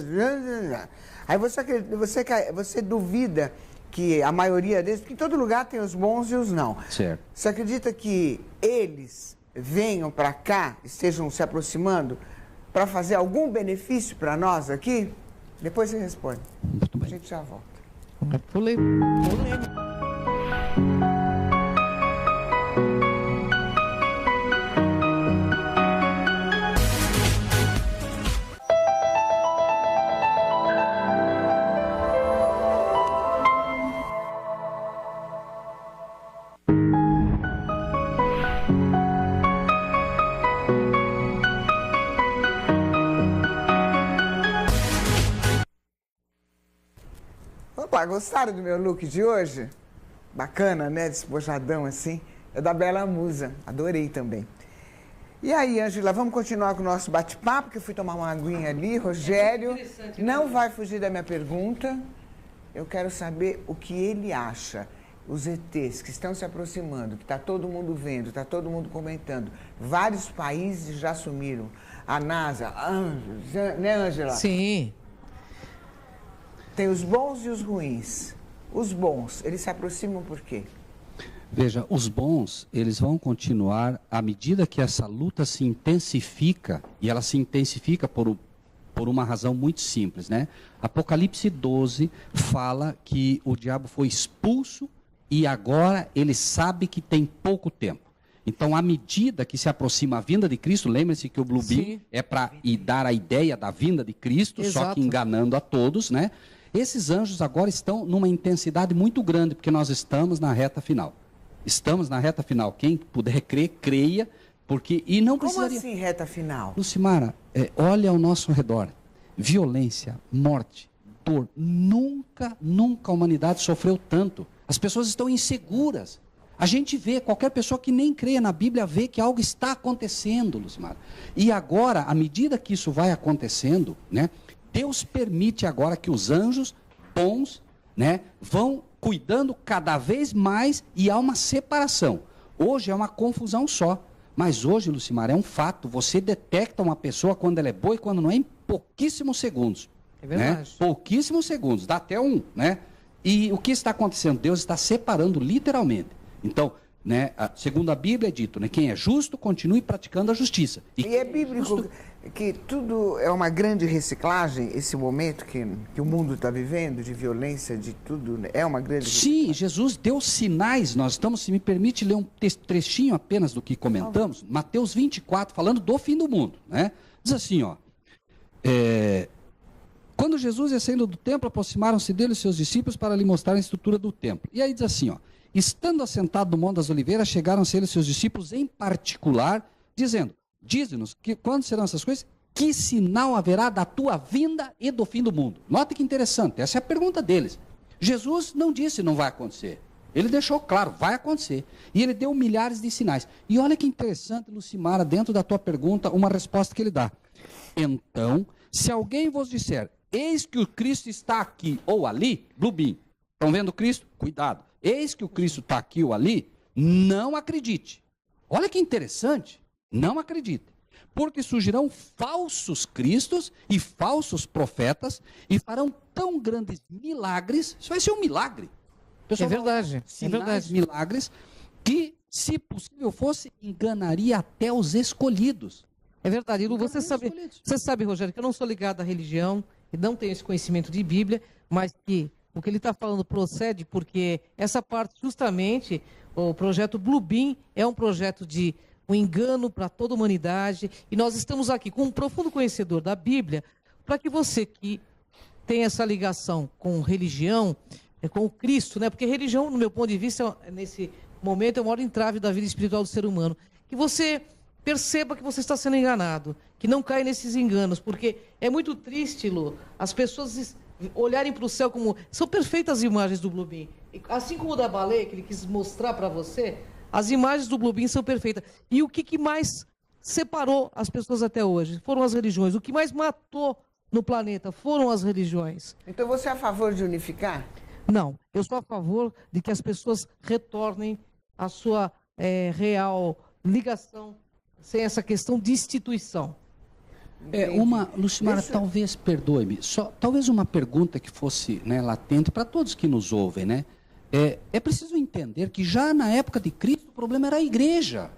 Aí você duvida que a maioria deles... Porque em todo lugar tem os bons e os não. Certo. Você acredita que eles venham para cá, estejam se aproximando, para fazer algum benefício para nós aqui? Depois você responde. Muito bem. A gente já volta. Pulei. Opa, gostaram do meu look de hoje? Bacana, né? Despojadão assim. É da Bela Musa. Adorei também. E aí, Ângela, vamos continuar com o nosso bate-papo, que eu fui tomar uma aguinha ali. Rogério não vai fugir da minha pergunta. Eu quero saber o que ele acha. Os ETs que estão se aproximando, que está todo mundo vendo, está todo mundo comentando. Vários países já assumiram. A NASA, né, Ângela? Sim. Tem os bons e os ruins. Os bons, eles se aproximam por quê? Veja, os bons, eles vão continuar à medida que essa luta se intensifica, e ela se intensifica por uma razão muito simples, né? Apocalipse 12 fala que o diabo foi expulso e agora ele sabe que tem pouco tempo. Então, à medida que se aproxima a vinda de Cristo, lembre-se que o Blue Beam é para dar a ideia da vinda de Cristo, Exato. só que enganando a todos, né? Esses anjos agora estão numa intensidade muito grande, porque nós estamos na reta final. Estamos na reta final. Quem puder crer, creia, porque... E não precisaria... Como assim reta final? Lucimara, olha ao nosso redor. Violência, morte, dor. Nunca a humanidade sofreu tanto. As pessoas estão inseguras. A gente vê, qualquer pessoa que nem creia na Bíblia vê que algo está acontecendo, Lucimara. E agora, à medida que isso vai acontecendo, né, Deus permite agora que os anjos bons, né, vão cuidando cada vez mais e há uma separação. Hoje é uma confusão só. Mas hoje, Lucimara, é um fato. Você detecta uma pessoa quando ela é boa e quando não é em pouquíssimos segundos. É verdade. Né? Pouquíssimos segundos, dá até um, né? E o que está acontecendo? Deus está separando literalmente. Então, né, segundo a Bíblia é dito, né, quem é justo continue praticando a justiça. E é bíblico que tudo é uma grande reciclagem, esse momento que o mundo está vivendo, de violência, de tudo, né? É uma grande reciclagem. Sim, Jesus deu sinais, nós estamos, se me permite ler um trechinho apenas do que comentamos, Mateus 24, falando do fim do mundo, né? Diz assim, ó, quando Jesus ia saindo do templo, aproximaram-se dele os seus discípulos para lhe mostrar a estrutura do templo. E aí diz assim, ó, estando assentado no Monte das Oliveiras, chegaram-se ele e seus discípulos em particular, dizendo, dize-nos que quando serão essas coisas, que sinal haverá da tua vinda e do fim do mundo? Nota que interessante, essa é a pergunta deles. Jesus não disse não vai acontecer. Ele deixou claro, vai acontecer. E ele deu milhares de sinais. E olha que interessante, Lucimara, dentro da tua pergunta, uma resposta que ele dá. Então, se alguém vos disser, eis que o Cristo está aqui ou ali, Blue Beam, estão vendo Cristo? Cuidado. Eis que o Cristo está aqui ou ali, não acredite. Olha que interessante. Não acredite. Porque surgirão falsos cristos e falsos profetas e farão tão grandes milagres. Isso vai ser um milagre. É verdade. Sinais, É verdade. milagres, que, se possível fosse, enganaria até os escolhidos. É verdade. Lu, você sabe, Rogério, que eu não sou ligado à religião e não tenho esse conhecimento de Bíblia, mas que o que ele está falando procede porque essa parte, justamente, o projeto Blue Beam é um projeto de um engano para toda a humanidade. E nós estamos aqui com um profundo conhecedor da Bíblia para que você que tem essa ligação com religião, com o Cristo, né? Porque religião, no meu ponto de vista, nesse momento, é o maior entrave da vida espiritual do ser humano. Que você perceba que você está sendo enganado, que não caia nesses enganos, porque é muito triste, Lu, as pessoas olharem para o céu como... São perfeitas as imagens do Blue Beam. Assim como o da baleia, que ele quis mostrar para você, as imagens do Blue Beam são perfeitas. E o que mais separou as pessoas até hoje? Foram as religiões. O que mais matou no planeta foram as religiões. Então você é a favor de unificar? Não, eu sou a favor de que as pessoas retornem à sua real ligação, sem essa questão de instituição. Lucimara, talvez, perdoe-me, talvez uma pergunta que fosse, né, latente para todos que nos ouvem, né? É preciso entender que já na época de Cristo o problema era a igreja.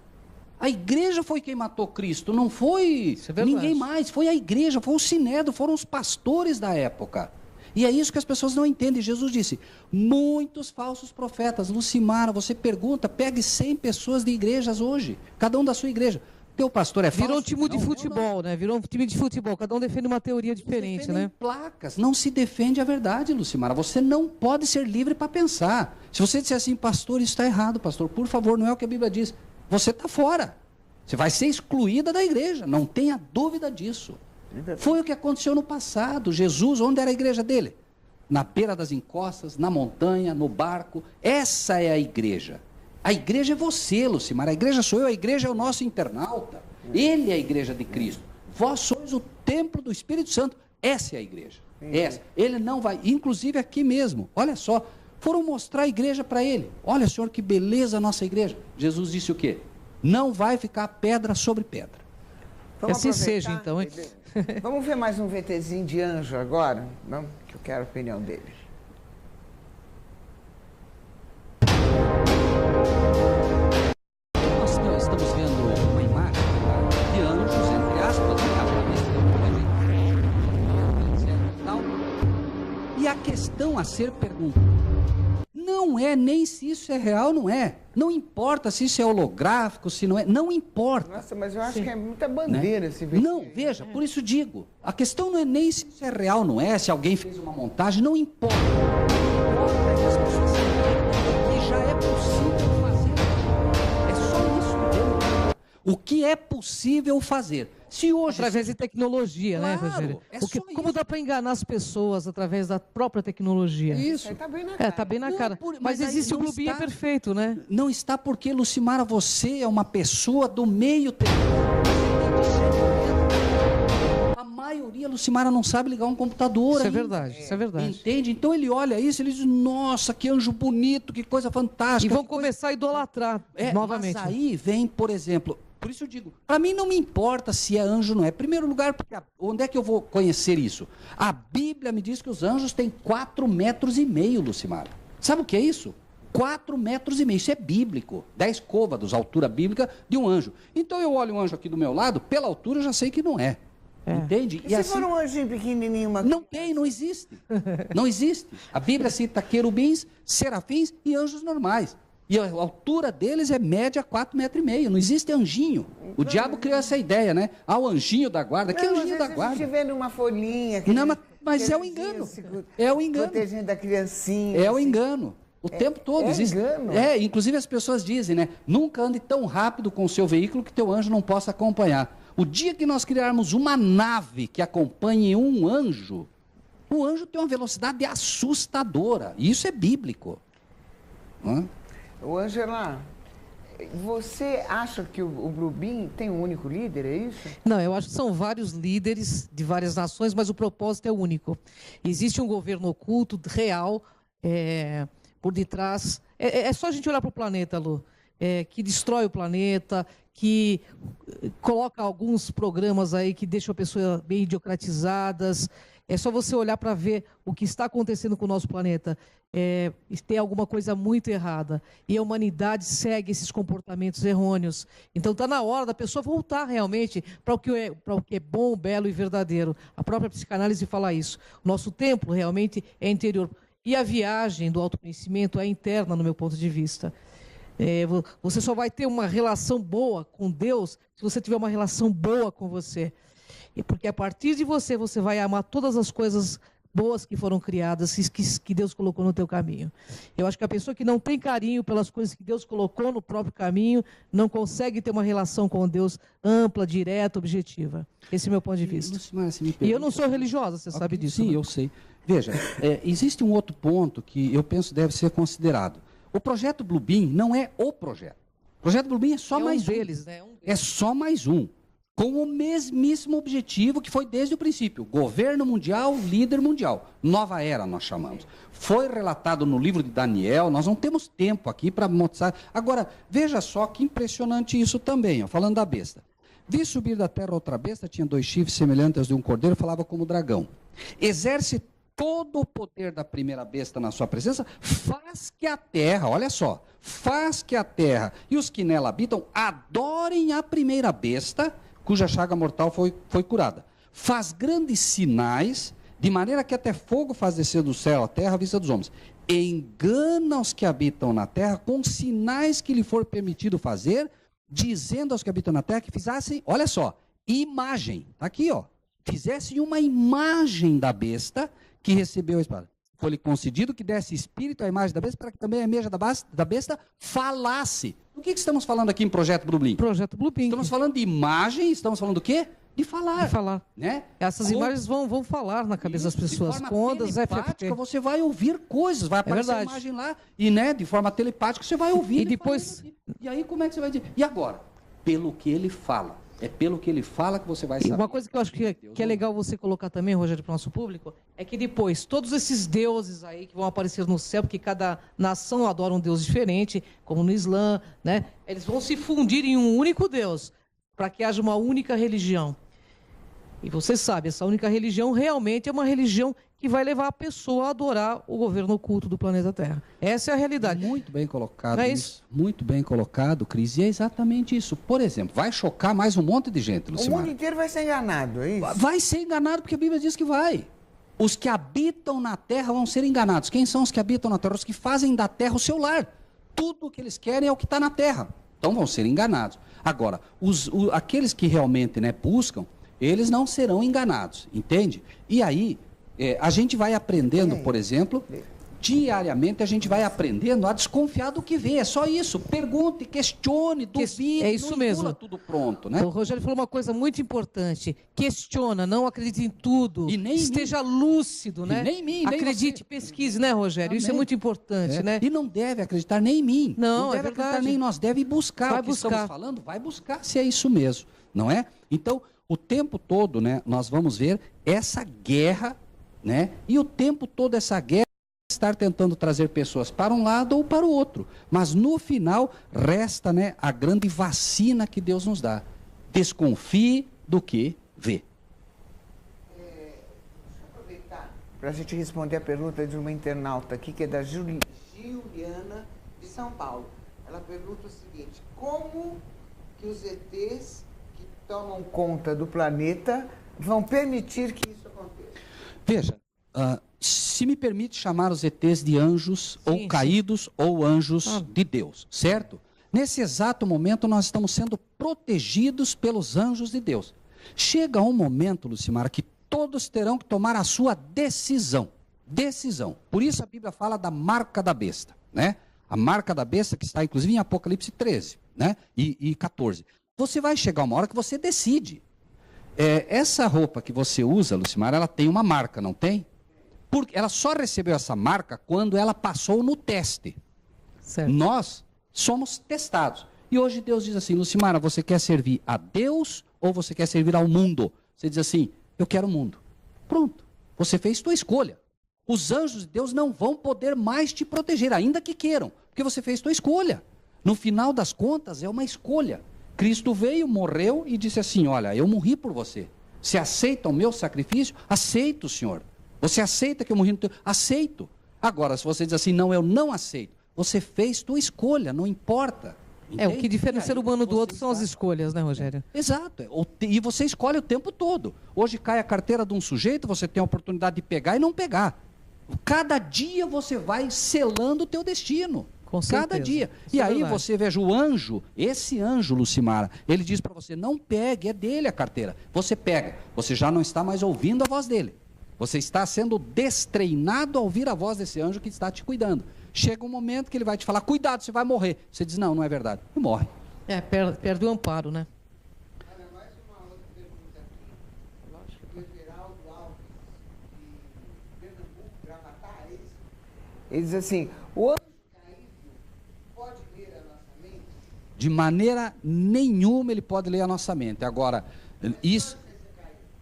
A igreja foi quem matou Cristo, não foi ninguém mais, foi a igreja, foi o sinédrio, foram os pastores da época. E é isso que as pessoas não entendem. Jesus disse, muitos falsos profetas. Lucimara, você pergunta, pegue 100 pessoas de igrejas hoje, cada um da sua igreja. Teu pastor é falso? Virou um time de futebol, né? Virou um time de futebol. Cada um defende uma teoria diferente, né? Placas. Não se defende a verdade, Lucimara. Você não pode ser livre para pensar. Se você disser assim, pastor, isso está errado, pastor, por favor, não é o que a Bíblia diz. Você está fora. Você vai ser excluída da igreja. Não tenha dúvida disso. Foi o que aconteceu no passado. Jesus, onde era a igreja dele? Na beira das encostas, na montanha, no barco. Essa é a igreja. A igreja é você, Lucimara. A igreja sou eu, a igreja é o nosso internauta. Ele é a igreja de Cristo. Vós sois o templo do Espírito Santo. Essa é a igreja. Essa. Ele não vai, inclusive aqui mesmo, olha só, foram mostrar a igreja para ele. Olha, Senhor, que beleza a nossa igreja. Jesus disse o quê? Não vai ficar pedra sobre pedra. Vamos assim seja, então, hein? Vamos ver mais um VTzinho de anjo agora? Vamos, que eu quero a opinião dele. Nós estamos vendo uma imagem de anjos, entre aspas, e a questão a ser perguntada não é nem se isso é real ou não é. Não importa se isso é holográfico, se não é. Não importa. Nossa, mas eu acho que é muita bandeira, né? Esse vídeo. Não, veja, por isso digo. A questão não é nem se isso é real ou não é, se alguém fez uma montagem, não importa. O que importa é que as pessoas sabem que já é possível fazer. É só isso, entendeu? O que é possível fazer. Se hoje, através de tecnologia, claro, né, Rogério? Como isso. Dá para enganar as pessoas através da própria tecnologia? Isso. Está bem na cara. Está bem na cara. Mas existe o Bluebee, é perfeito, né? Não está porque, Lucimara, você é uma pessoa do meio tecnológico. A maioria, Lucimara, não sabe ligar um computador. Isso é verdade, isso é verdade. Entende? Então ele olha isso, ele diz, nossa, que anjo bonito, que coisa fantástica. E vão começar a idolatrar novamente. Mas aí vem, por exemplo... Por isso eu digo, para mim não me importa se é anjo ou não é. Em primeiro lugar, porque onde é que eu vou conhecer isso? A Bíblia me diz que os anjos têm 4,5 metros, Lucimara. Sabe o que é isso? 4,5 metros. Isso é bíblico. 10 côvados, altura bíblica de um anjo. Então eu olho um anjo aqui do meu lado, pela altura eu já sei que não é. Entende? E se for um anjinho pequenininho? Não tem, não existe. Não existe. A Bíblia cita querubins, serafins e anjos normais. E a altura deles é média 4,5 metros. Não existe anjinho. O diabo criou essa ideia, né? Ah, o anjinho da guarda. Que anjinho da guarda? A gente vê numa folhinha. Não, mas é o engano. É o engano. Protegendo a criancinha. É o engano. O tempo todo. Existe. Engano. Inclusive as pessoas dizem, né? Nunca ande tão rápido com o seu veículo que teu anjo não possa acompanhar. O dia que nós criarmos uma nave que acompanhe um anjo, o anjo tem uma velocidade assustadora. E isso é bíblico. Ângela, você acha que o Bluebee tem um único líder, é isso? Não, eu acho que são vários líderes de várias nações, mas o propósito é único. Existe um governo oculto, real, por detrás. É só a gente olhar para o planeta, Lu, que destrói o planeta, que coloca alguns programas aí que deixam a pessoa bem idiocratizadas. É só você olhar para ver o que está acontecendo com o nosso planeta. Tem alguma coisa muito errada. E a humanidade segue esses comportamentos errôneos. Então está na hora da pessoa voltar realmente para o que é bom, belo e verdadeiro. A própria psicanálise fala isso. O nosso templo realmente é interior. E a viagem do autoconhecimento é interna, no meu ponto de vista. Você só vai ter uma relação boa com Deus se você tiver uma relação boa com você. Porque a partir de você, você vai amar todas as coisas boas que foram criadas, que Deus colocou no teu caminho. Eu acho que a pessoa que não tem carinho pelas coisas que Deus colocou no próprio caminho, não consegue ter uma relação com Deus ampla, direta, objetiva. Esse é o meu ponto de vista. Lucimara, e eu não sou religiosa, você sabe disso. Sim, eu sei. Veja, existe um outro ponto que eu penso deve ser considerado. O projeto Bluebee não é o projeto. O projeto Bluebee é só mais um. Deles, né? É só mais um. com o mesmíssimo objetivo que foi desde o princípio. Governo mundial, líder mundial. Nova era, nós chamamos. Foi relatado no livro de Daniel, nós não temos tempo aqui para mostrar. Agora, veja só que impressionante isso também, ó, falando da besta. Vi subir da terra outra besta, tinha 2 chifres semelhantes aos de um cordeiro, falava como dragão. Exerce todo o poder da primeira besta na sua presença, faz que a terra, olha só, faz que a terra e os que nela habitam adorem a primeira besta, cuja chaga mortal foi curada. Faz grandes sinais, de maneira que até fogo faz descer do céu a terra à vista dos homens. Engana os que habitam na terra com sinais que lhe for permitido fazer, dizendo aos que habitam na terra que fizessem, olha só, imagem, está aqui, ó, fizessem uma imagem da besta que recebeu a espada. Foi-lhe concedido que desse espírito à imagem da besta, para que também a imagem da besta falasse. Do que estamos falando aqui em Projeto Bluebeam? Projeto Bluebeam. Estamos falando de imagem, estamos falando do quê? De falar. De falar. Né? Essas imagens vão falar na cabeça das pessoas. Com ondas FFP. Você vai ouvir coisas, vai aparecer a imagem lá, e né, de forma telepática você vai ouvir. E depois... E aí como é que você vai dizer? E agora? Pelo que ele fala. É pelo que ele fala que você vai saber. Uma coisa que eu acho que é legal você colocar também, Rogério, para o nosso público, é que depois, todos esses deuses aí que vão aparecer no céu, porque cada nação adora um deus diferente, como no Islã, né? Eles vão se fundir em um único Deus, para que haja uma única religião. E você sabe, essa única religião realmente é uma religião que vai levar a pessoa a adorar o governo oculto do planeta Terra. Essa é a realidade. Muito bem colocado. Não é isso? Muito bem colocado, Cris. E é exatamente isso. Por exemplo, vai chocar mais um monte de gente, Lucimar. O mundo inteiro vai ser enganado, é isso? Vai ser enganado porque a Bíblia diz que vai. Os que habitam na terra vão ser enganados. Quem são os que habitam na terra? Os que fazem da terra o seu lar. Tudo o que eles querem é o que está na terra. Então vão ser enganados. Agora, aqueles que realmente, né, buscam, eles não serão enganados, entende? E aí, a gente vai aprendendo, por exemplo, diariamente a gente vai aprendendo a desconfiar do que vê. É só isso. Pergunte, questione, duvide. É isso mesmo. Tudo pronto, né? O Rogério falou uma coisa muito importante. Questiona, não acredite em tudo. E nem esteja lúcido, né? Nem em mim, nem acredite, você. pesquise, né, Rogério? Amém. Isso é muito importante, né? E não deve acreditar nem em mim. Não deve é verdade. acreditar nem em nós. Deve buscar. Vai o que buscar. estamos falando, vai buscar se é isso mesmo, não é? Então, o tempo todo, né, nós vamos ver essa guerra, né? E o tempo todo essa guerra estar tentando trazer pessoas para um lado ou para o outro. Mas no final resta, né, a grande vacina que Deus nos dá. Desconfie do que vê. Deixa eu aproveitar para a gente responder a pergunta de uma internauta aqui, que é da Juliana de São Paulo. Ela pergunta o seguinte: como que os ETs que tomam conta do planeta vão permitir que isso aconteça? Veja, se me permite chamar os ETs de anjos ou caídos ou anjos de Deus, certo? Nesse exato momento nós estamos sendo protegidos pelos anjos de Deus. Chega um momento, Lucimara, que todos terão que tomar a sua decisão. Decisão. Por isso a Bíblia fala da marca da besta, né? A marca da besta que está inclusive em Apocalipse 13, né? E 14. Você vai chegar uma hora que você decide. Essa roupa que você usa, Lucimara, ela tem uma marca, não tem? Porque ela só recebeu essa marca quando ela passou no teste. Certo. Nós somos testados. E hoje Deus diz assim: Lucimara, você quer servir a Deus ou você quer servir ao mundo? Você diz assim: eu quero o mundo. Pronto. Você fez sua escolha. Os anjos de Deus não vão poder mais te proteger, ainda que queiram, porque você fez sua escolha. No final das contas, é uma escolha. Cristo veio, morreu e disse assim: olha, eu morri por você. Você aceita o meu sacrifício? Aceito, Senhor. Você aceita que eu morri no teu... Aceito. Agora, se você diz assim: não, eu não aceito, você fez tua escolha, não importa. Entende? O que diferencia o ser humano do outro são as escolhas, né, Rogério? Exato. E você escolhe o tempo todo. Hoje cai a carteira de um sujeito, você tem a oportunidade de pegar e não pegar. Cada dia você vai selando o teu destino. Com certeza. Cada dia. Isso e é aí verdade. você veja o anjo, esse anjo, Lucimara, ele diz para você: não pegue, é dele a carteira. Você pega, você já não está mais ouvindo a voz dele. Você está sendo destreinado a ouvir a voz desse anjo que está te cuidando. Chega um momento que ele vai te falar: cuidado, você vai morrer. Você diz: não, não é verdade. E morre. Perde o amparo, né? Olha, mais uma outra pergunta aqui. Do Everaldo Alves, de Pernambuco, Gravatá, é isso? Ele diz assim: o anjo caído pode ler a nossa mente? De maneira nenhuma ele pode ler a nossa mente. Agora, Isso,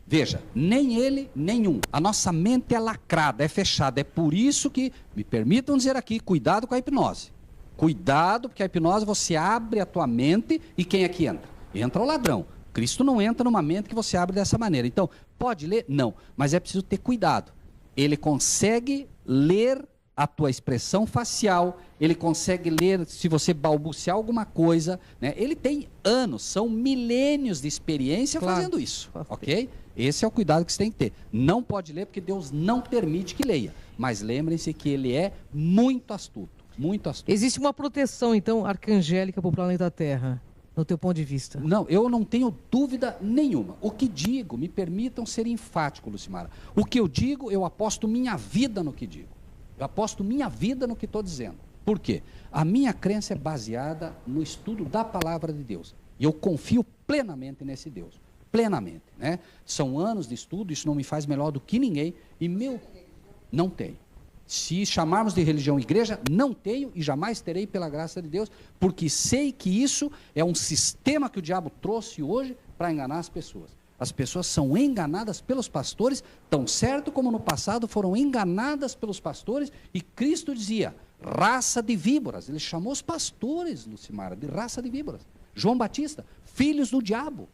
veja, nem ele, nenhum. A nossa mente é lacrada, é fechada. É por isso que, me permitam dizer aqui, cuidado com a hipnose. Cuidado, porque a hipnose você abre a tua mente e quem é que entra? Entra o ladrão. Cristo não entra numa mente que você abre dessa maneira. Então, pode ler? Não. Mas é preciso ter cuidado. Ele consegue ler a tua expressão facial, ele consegue ler se você balbuciar alguma coisa, né? Ele tem anos, são milênios de experiência fazendo isso, ok? Esse é o cuidado que você tem que ter. Não pode ler porque Deus não permite que leia, mas lembrem-se que ele é muito astuto, muito astuto. Existe uma proteção, então, arcangélica para o planeta Terra, no teu ponto de vista? Não, eu não tenho dúvida nenhuma. O que digo, me permitam ser enfático, Lucimara. O que eu digo, eu aposto minha vida no que digo. Eu aposto minha vida no que estou dizendo. Por quê? A minha crença é baseada no estudo da palavra de Deus. E eu confio plenamente nesse Deus. Plenamente, né? São anos de estudo, isso não me faz melhor do que ninguém. E não tenho. Se chamarmos de religião igreja, não tenho e jamais terei pela graça de Deus, porque sei que isso é um sistema que o diabo trouxe hoje para enganar as pessoas. As pessoas são enganadas pelos pastores, tão certo como no passado foram enganadas pelos pastores, e Cristo dizia, raça de víboras. Ele chamou os pastores, Lucimara, de raça de víboras. João Batista, filhos do diabo.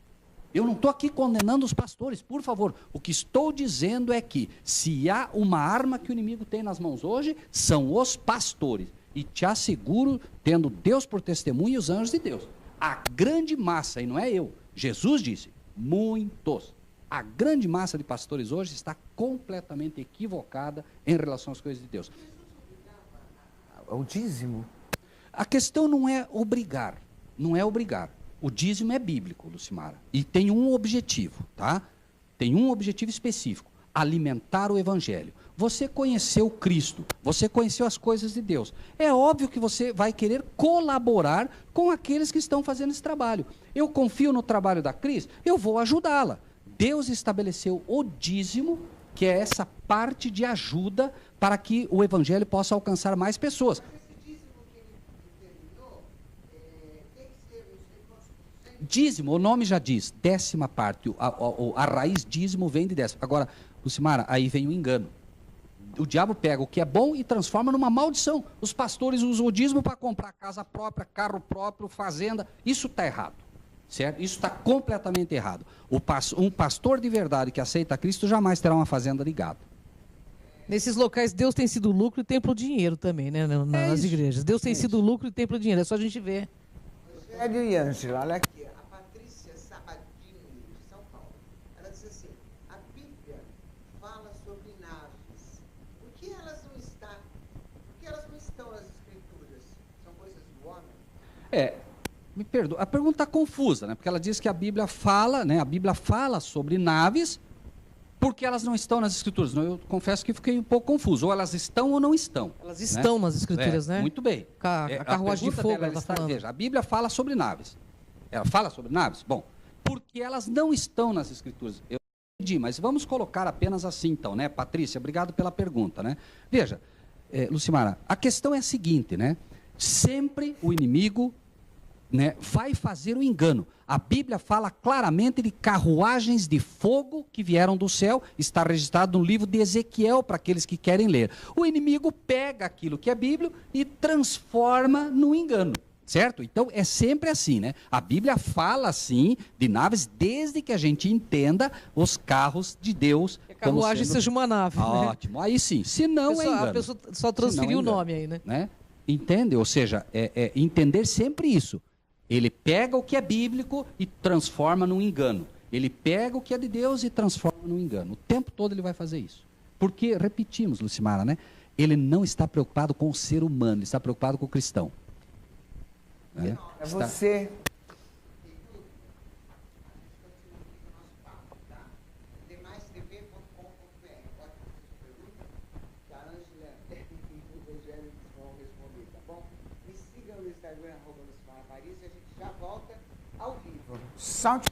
Eu não estou aqui condenando os pastores, por favor. O que estou dizendo é que, se há uma arma que o inimigo tem nas mãos hoje, são os pastores. E te asseguro, tendo Deus por testemunha e os anjos de Deus, a grande massa, e não é eu, Jesus disse, muitos. A grande massa de pastores hoje está completamente equivocada em relação às coisas de Deus. O dízimo? A questão não é obrigar, não é obrigar. O dízimo é bíblico, Lucimara, e tem um objetivo, tá? Tem um objetivo específico, alimentar o evangelho. Você conheceu Cristo, você conheceu as coisas de Deus. É óbvio que você vai querer colaborar com aqueles que estão fazendo esse trabalho. Eu confio no trabalho da Cris, eu vou ajudá-la. Deus estabeleceu o dízimo, que é essa parte de ajuda para que o evangelho possa alcançar mais pessoas. Dízimo, o nome já diz, 10ª parte, a raiz dízimo vem de 10. Agora, Lucimara, aí vem o engano. O diabo pega o que é bom e transforma numa maldição. Os pastores usam o dízimo para comprar casa própria, carro próprio, fazenda. Isso está errado, certo? Isso está completamente errado. Um pastor de verdade que aceita Cristo jamais terá uma fazenda de gado. Nesses locais, Deus tem sido lucro e templo dinheiro também, né? Nas igrejas. Deus tem sido lucro e templo dinheiro. É só a gente ver. Rogério e Ângela, olha aqui. A Patrícia Sabadini, de São Paulo. Ela diz assim, a Bíblia fala sobre naves. Por que elas não estão nas Escrituras? São coisas do homem? Me perdoa, a pergunta está confusa, né? Porque ela diz que a Bíblia fala, né? A Bíblia fala sobre naves, porque elas não estão nas Escrituras. Eu confesso que fiquei um pouco confuso. Ou elas estão ou não estão. Elas estão nas Escrituras, né? Muito bem. A carruagem de fogo, ela está falando. Veja, a Bíblia fala sobre naves. Ela fala sobre naves? Bom, porque elas não estão nas Escrituras. Eu entendi, mas vamos colocar apenas assim, então, né? Patrícia, obrigado pela pergunta, né? Veja, Lucimara, a questão é a seguinte, né? Sempre o inimigo, né, vai fazer o engano. A Bíblia fala claramente de carruagens de fogo que vieram do céu, está registrado no livro de Ezequiel, para aqueles que querem ler. O inimigo pega aquilo que é Bíblia e transforma no engano, certo? Então é sempre assim, né? A Bíblia fala assim de naves desde que a gente entenda os carros de Deus. Que a carruagem seja uma nave. Ótimo, né? Aí sim, se não é engano. A pessoa só transferiu o nome aí, né? Entende? Ou seja, entender sempre isso. Ele pega o que é bíblico e transforma num engano. Ele pega o que é de Deus e transforma num engano. O tempo todo ele vai fazer isso. Porque, repetimos, Lucimara, né? Ele não está preocupado com o ser humano, ele está preocupado com o cristão. Né? Você... Sound.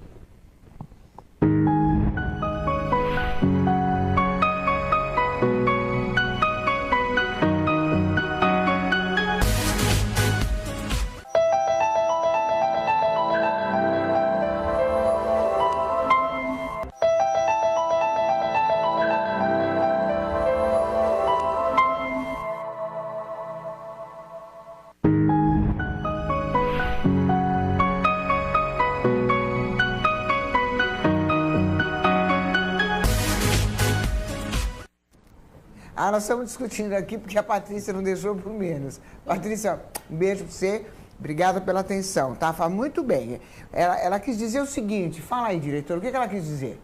Mas nós estamos discutindo aqui porque a Patrícia não deixou por menos. Patrícia, um beijo para você. Obrigada pela atenção, tá? Fala muito bem. Ela quis dizer o seguinte, fala aí, diretor, o que ela quis dizer?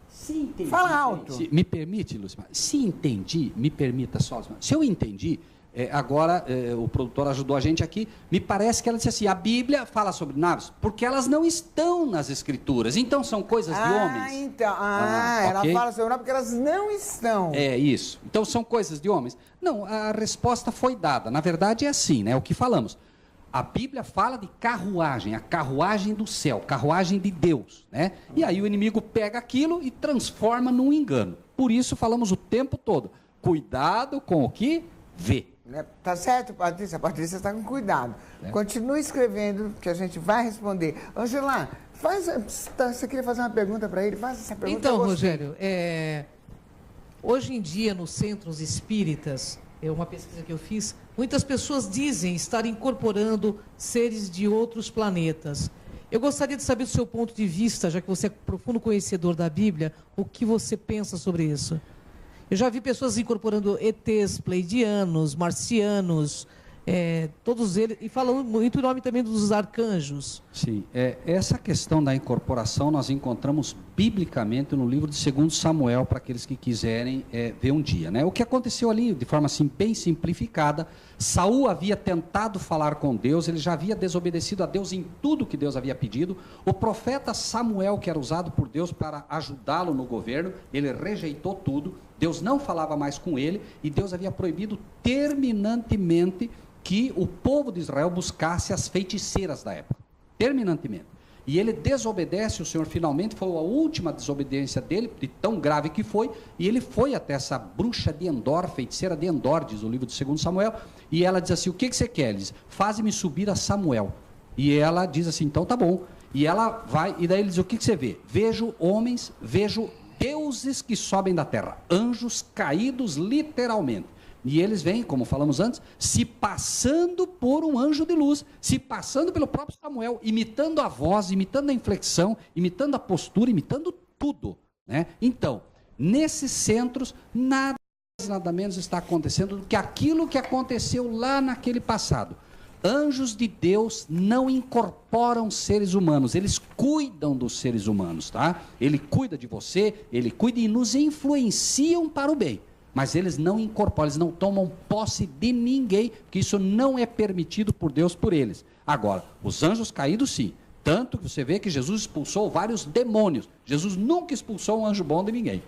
Se entendi, fala alto. Me permite, Lucimara? Se entendi, me permita só, Lucimara. Se eu entendi, agora o produtor ajudou a gente aqui, me parece que ela disse assim, a Bíblia fala sobre naves, porque elas não estão nas Escrituras, então são coisas de homens. Então, ela okay. fala sobre naves porque elas não estão. É isso, então são coisas de homens. Não, a resposta foi dada, na verdade é assim, né, o que falamos. A Bíblia fala de carruagem, a carruagem do céu, carruagem de Deus, né? E aí o inimigo pega aquilo e transforma num engano. Por isso falamos o tempo todo, cuidado com o que vê. Tá certo, Patrícia? A Patrícia está com cuidado. Continue escrevendo, que a gente vai responder. Angela, você queria fazer uma pergunta para ele? Faz essa pergunta. Então, Rogério, hoje em dia nos centros espíritas, é uma pesquisa que eu fiz, muitas pessoas dizem estar incorporando seres de outros planetas. Eu gostaria de saber do seu ponto de vista, já que você é profundo conhecedor da Bíblia, o que você pensa sobre isso? Eu já vi pessoas incorporando ETs, pleidianos, marcianos, todos eles, e falando muito em nome também dos arcanjos. Sim, essa questão da incorporação nós encontramos biblicamente no livro de 2 Samuel, para aqueles que quiserem ver um dia, né? O que aconteceu ali, de forma assim, bem simplificada, Saul havia tentado falar com Deus, ele já havia desobedecido a Deus em tudo que Deus havia pedido. O profeta Samuel, que era usado por Deus para ajudá-lo no governo, ele rejeitou tudo, Deus não falava mais com ele, e Deus havia proibido terminantemente que o povo de Israel buscasse as feiticeiras da época, terminantemente. E ele desobedece, o Senhor finalmente foi a última desobediência dele, de tão grave que foi, e ele foi até essa bruxa de Endor, feiticeira de Endor, diz o livro de 2 Samuel, e ela diz assim, o que você quer? Ele diz, faze-me subir a Samuel. E ela diz assim, então tá bom. E ela vai, e daí ele diz, o que você vê? Vejo homens, vejo deuses que sobem da terra, anjos caídos literalmente. E eles vêm, como falamos antes, se passando por um anjo de luz, se passando pelo próprio Samuel, imitando a voz, imitando a inflexão, imitando a postura, imitando tudo, né? Então, nesses centros, nada mais, nada menos está acontecendo do que aquilo que aconteceu lá naquele passado. Anjos de Deus não incorporam seres humanos, eles cuidam dos seres humanos, tá? Ele cuida de você, ele cuida e nos influenciam para o bem. Mas eles não incorporam, eles não tomam posse de ninguém, porque isso não é permitido por Deus por eles. Agora, os anjos caídos sim, tanto que você vê que Jesus expulsou vários demônios. Jesus nunca expulsou um anjo bom de ninguém.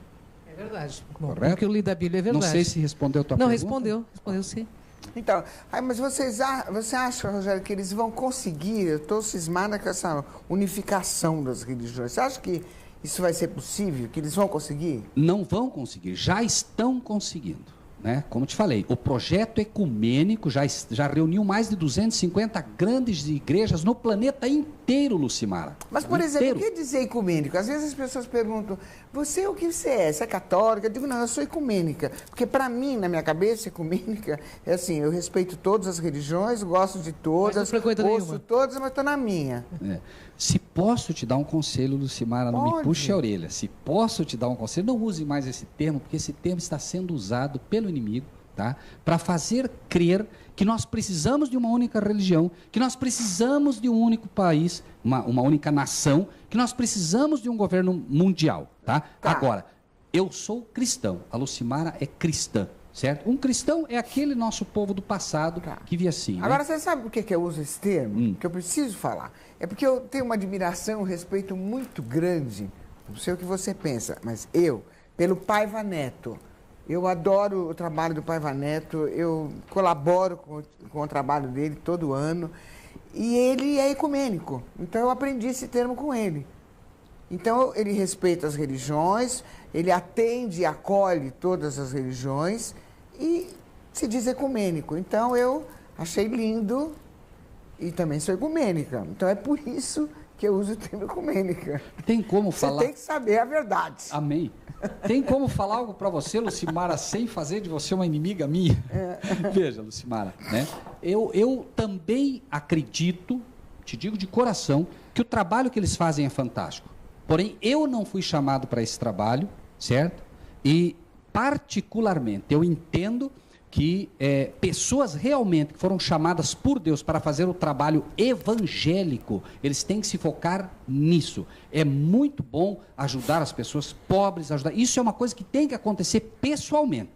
É verdade. Correto? O que eu li da Bíblia é verdade. Não sei se respondeu a tua pergunta. Não, respondeu sim. Então, mas você acha, Rogério, que eles vão conseguir, eu estou cismada com essa unificação das religiões, você acha que isso vai ser possível, que eles vão conseguir? Não vão conseguir, já estão conseguindo, né? Como te falei, o projeto ecumênico já reuniu mais de 250 grandes igrejas no planeta inteiro, Lucimara. Mas, por exemplo, o que dizer ecumênico? Às vezes as pessoas perguntam, você o que você é? Você é católica? Eu digo, não, eu sou ecumênica. Porque para mim, na minha cabeça, ecumênica é assim, eu respeito todas as religiões, gosto de todas, ouço todas, mas estou na minha. Se posso te dar um conselho, Lucimara, não me puxe a orelha. Se posso te dar um conselho, não use mais esse termo, porque esse termo está sendo usado pelo inimigo, tá? Para fazer crer que nós precisamos de uma única religião, que nós precisamos de um único país, uma única nação, que nós precisamos de um governo mundial, tá? Agora, eu sou cristão, a Lucimara é cristã. Certo? Um cristão é aquele nosso povo do passado que via assim. Né? Agora, você sabe por que eu uso esse termo? Que eu preciso falar. É porque eu tenho uma admiração, um respeito muito grande, não sei o que você pensa, mas pelo Paiva Neto. Eu adoro o trabalho do Paiva Neto, eu colaboro com o trabalho dele todo ano, e ele é ecumênico, então eu aprendi esse termo com ele. Então, ele respeita as religiões, ele atende e acolhe todas as religiões e se diz ecumênico. Então, eu achei lindo e também sou ecumênica. Então, é por isso que eu uso o termo ecumênica. Tem como falar... Você tem que saber a verdade. Amém. Tem como falar algo para você, Lucimara, sem fazer de você uma inimiga minha? Veja, Lucimara, né? Eu também acredito, te digo de coração, que o trabalho que eles fazem é fantástico. Porém, eu não fui chamado para esse trabalho, certo? E particularmente, eu entendo que pessoas realmente que foram chamadas por Deus para fazer o trabalho evangélico, eles têm que se focar nisso. É muito bom ajudar as pessoas pobres, isso é uma coisa que tem que acontecer pessoalmente.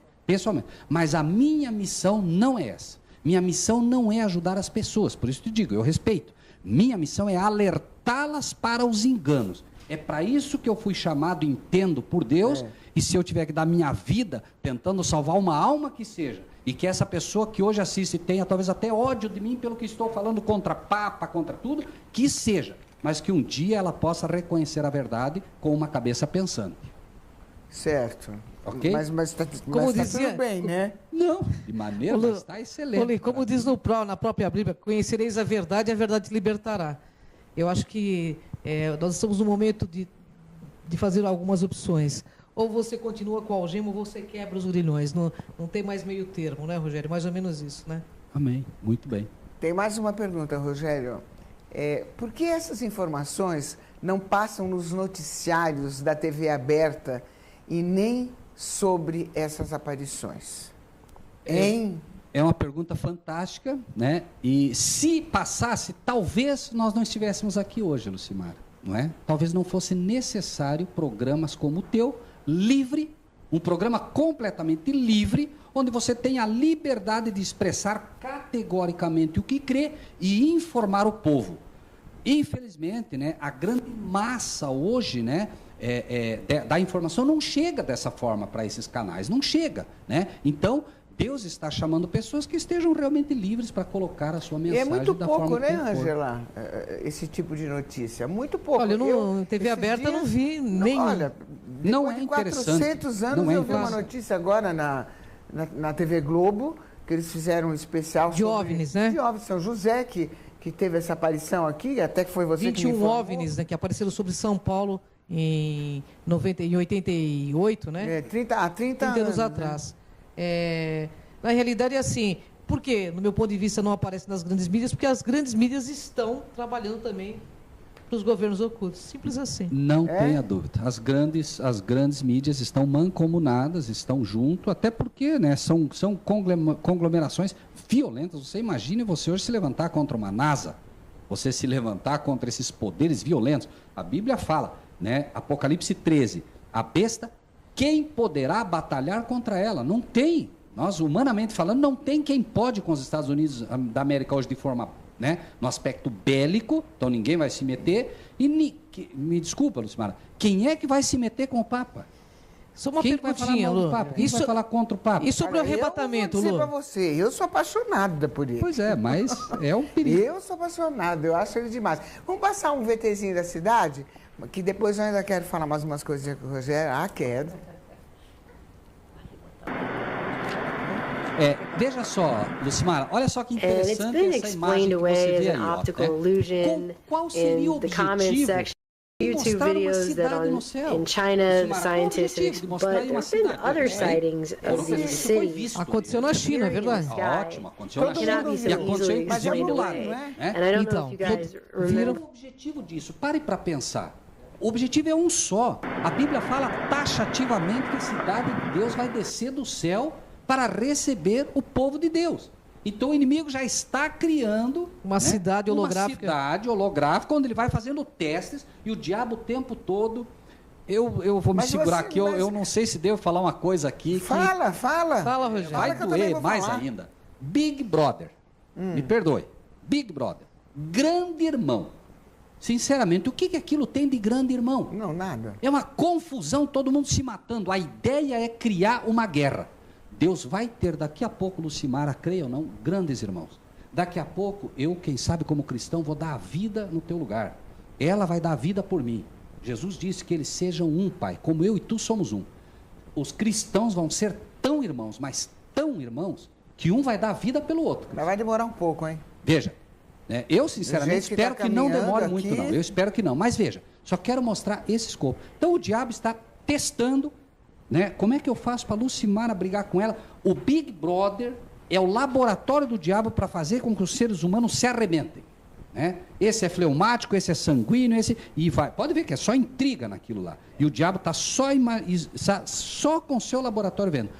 Mas a minha missão não é essa. Minha missão não é ajudar as pessoas, por isso te digo, eu respeito. Minha missão é alertá-las para os enganos. É para isso que eu fui chamado, entendo, por Deus, e se eu tiver que dar minha vida tentando salvar uma alma que seja, e que essa pessoa que hoje assiste tenha talvez até ódio de mim pelo que estou falando contra Papa, contra tudo, que seja, mas que um dia ela possa reconhecer a verdade com uma cabeça pensante. Certo. Ok? Mas tá dizia, tudo bem, né? Não, de maneira, mas está excelente. Como diz na própria Bíblia, conhecereis a verdade e a verdade te libertará. Eu acho que nós estamos no momento de fazer algumas opções. Ou você continua com a algema ou você quebra os grilhões. Não tem mais meio termo, né, Rogério? Mais ou menos isso, né? Amém. Muito bem. Tem mais uma pergunta, Rogério. Por que essas informações não passam nos noticiários da TV aberta e nem sobre essas aparições? É uma pergunta fantástica, né? E se passasse, talvez nós não estivéssemos aqui hoje, Lucimara, não é? Talvez não fosse necessário programas como o teu, livre, um programa completamente livre, onde você tem a liberdade de expressar categoricamente o que crê e informar o povo. Infelizmente, né, a grande massa hoje, né, da informação não chega dessa forma para esses canais, não chega, né? Então, Deus está chamando pessoas que estejam realmente livres para colocar a sua mensagem é muito da pouco, forma né, que for. Ângela, esse tipo de notícia. Muito pouco. Olha, TV aberta eu não vi nenhum. Olha, não é de interessante. 400 anos eu vi uma notícia agora na TV Globo, que eles fizeram um especial de OVNIs, né? De OVNIs, São José, que teve essa aparição aqui, até que foi você que me informou. 21 OVNIs, né, que apareceram sobre São Paulo em 88, né? 30 anos atrás. Na realidade é assim, por que, no meu ponto de vista, não aparece nas grandes mídias? Porque as grandes mídias estão trabalhando também para os governos ocultos. Simples assim. Não tenha dúvida. As grandes mídias estão mancomunadas, estão junto, até porque, né, são conglomerações violentas. Você imagine você hoje se levantar contra uma NASA, você se levantar contra esses poderes violentos. A Bíblia fala, né, Apocalipse 13, a besta, quem poderá batalhar contra ela? Não tem. Nós, humanamente falando, não tem quem pode com os Estados Unidos da América hoje de forma, né, no aspecto bélico, então ninguém vai se meter. E me desculpa, Lucimara, quem é que vai se meter com o Papa? Só uma quem vai falar mal do Papa? Quem vai falar contra o Papa? E sobre o arrebatamento, Lu? Eu vou dizer para você, eu sou apaixonada por ele. Pois é, mas é um perigo. Eu sou apaixonada, eu acho ele demais. Vamos passar um VTzinho da cidade, que depois eu ainda quero falar mais umas coisinhas com o Rogério. Quero. Veja só, Lucimara, olha só que interessante essa imagem que você vê aí, ó, né? Qual seria o objetivo? YouTube videos that in China the scientists, but there have been other sightings of these cities. Aconteceu na China, é verdade? Ótimo, aconteceu na China e aconteceu inclusive no lado, né? And I don't know if you guys remember. O objetivo disso, pare para pensar. O objetivo é um só. A Bíblia fala taxativamente que a cidade de Deus vai descer do céu para receber o povo de Deus. Então o inimigo já está criando uma cidade holográfica. Uma cidade holográfica, onde ele vai fazendo testes e o diabo o tempo todo. Eu vou me segurar aqui, eu não sei se devo falar uma coisa aqui. Fala, Rogério. Vai doer mais ainda. Big Brother, me perdoe. Big Brother, grande irmão. Sinceramente, o que aquilo tem de grande irmão? Não, nada. É uma confusão, todo mundo se matando. A ideia é criar uma guerra. Deus vai ter daqui a pouco, Lucimara, creia ou não, grandes irmãos. Daqui a pouco, eu, quem sabe como cristão, vou dar a vida no teu lugar. Ela vai dar a vida por mim. Jesus disse que eles sejam um, Pai, como eu e tu somos um. Os cristãos vão ser tão irmãos, mas tão irmãos, que um vai dar a vida pelo outro. Mas vai demorar um pouco, hein? Veja, eu sinceramente espero que não demore muito, não. Eu espero que não, mas veja, só quero mostrar esse escopo. Então o diabo está testando, né? Como é que eu faço para Lucimara brigar com ela? O Big Brother é o laboratório do diabo para fazer com que os seres humanos se arrebentem. né? Esse é fleumático, esse é sanguíneo, esse... E vai. Pode ver que é só intriga naquilo lá. E o diabo está só com o seu laboratório vendo.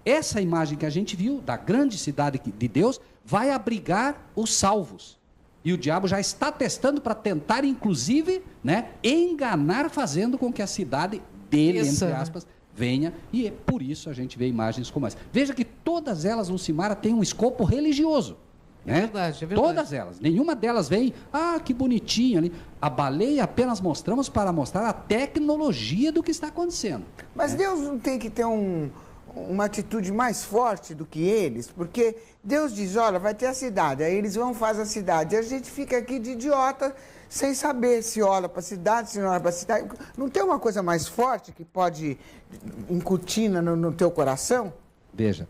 Essa imagem que a gente viu, da grande cidade de Deus, vai abrigar os salvos. E o diabo já está testando para tentar, inclusive, né, enganar, fazendo com que a cidade dele, entre aspas, venha. E é por isso a gente vê imagens como essa. Veja que todas elas, Lucimara, têm um escopo religioso. É verdade, é verdade. Todas elas. Nenhuma delas vem, que bonitinha ali. A baleia apenas mostramos para mostrar a tecnologia do que está acontecendo. Mas Deus não tem que ter uma atitude mais forte do que eles? Porque Deus diz, olha, vai ter a cidade, aí eles vão fazer a cidade. E a gente fica aqui de idiota, sem saber se olha para a cidade, se não olha para a cidade. Não tem uma coisa mais forte que pode incutir no teu coração? Veja.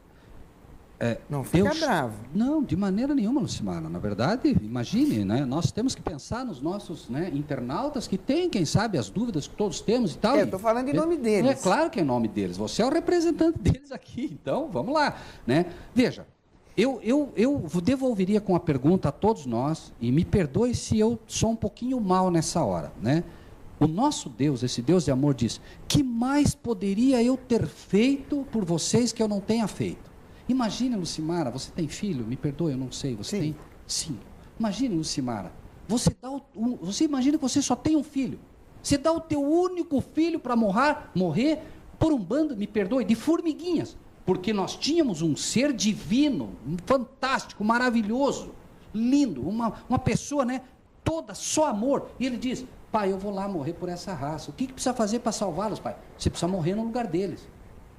Não fica bravo. Não, de maneira nenhuma, Lucimara. Na verdade, imagine, né? Nós temos que pensar nos nossos, né, internautas que têm, quem sabe, as dúvidas que todos temos e tal. Eu estou falando em nome deles. É claro que é em nome deles. Você é o representante deles aqui, então vamos lá, né? Veja, eu devolveria com a pergunta a todos nós, e me perdoe se eu sou um pouquinho mal nessa hora, né? O nosso Deus, esse Deus de amor, diz: que mais poderia eu ter feito por vocês que eu não tenha feito? Imagina, Lucimara, você tem filho? Me perdoe, eu não sei. Você tem? Sim. Imagine, Lucimara, você imagina que você só tem um filho. Você dá o teu único filho para morrer por um bando, me perdoe, de formiguinhas. Porque nós tínhamos um ser divino, fantástico, maravilhoso, lindo, uma pessoa, né, toda só amor. E ele diz: pai, eu vou lá morrer por essa raça. O que precisa fazer para salvá-los, pai? Você precisa morrer no lugar deles.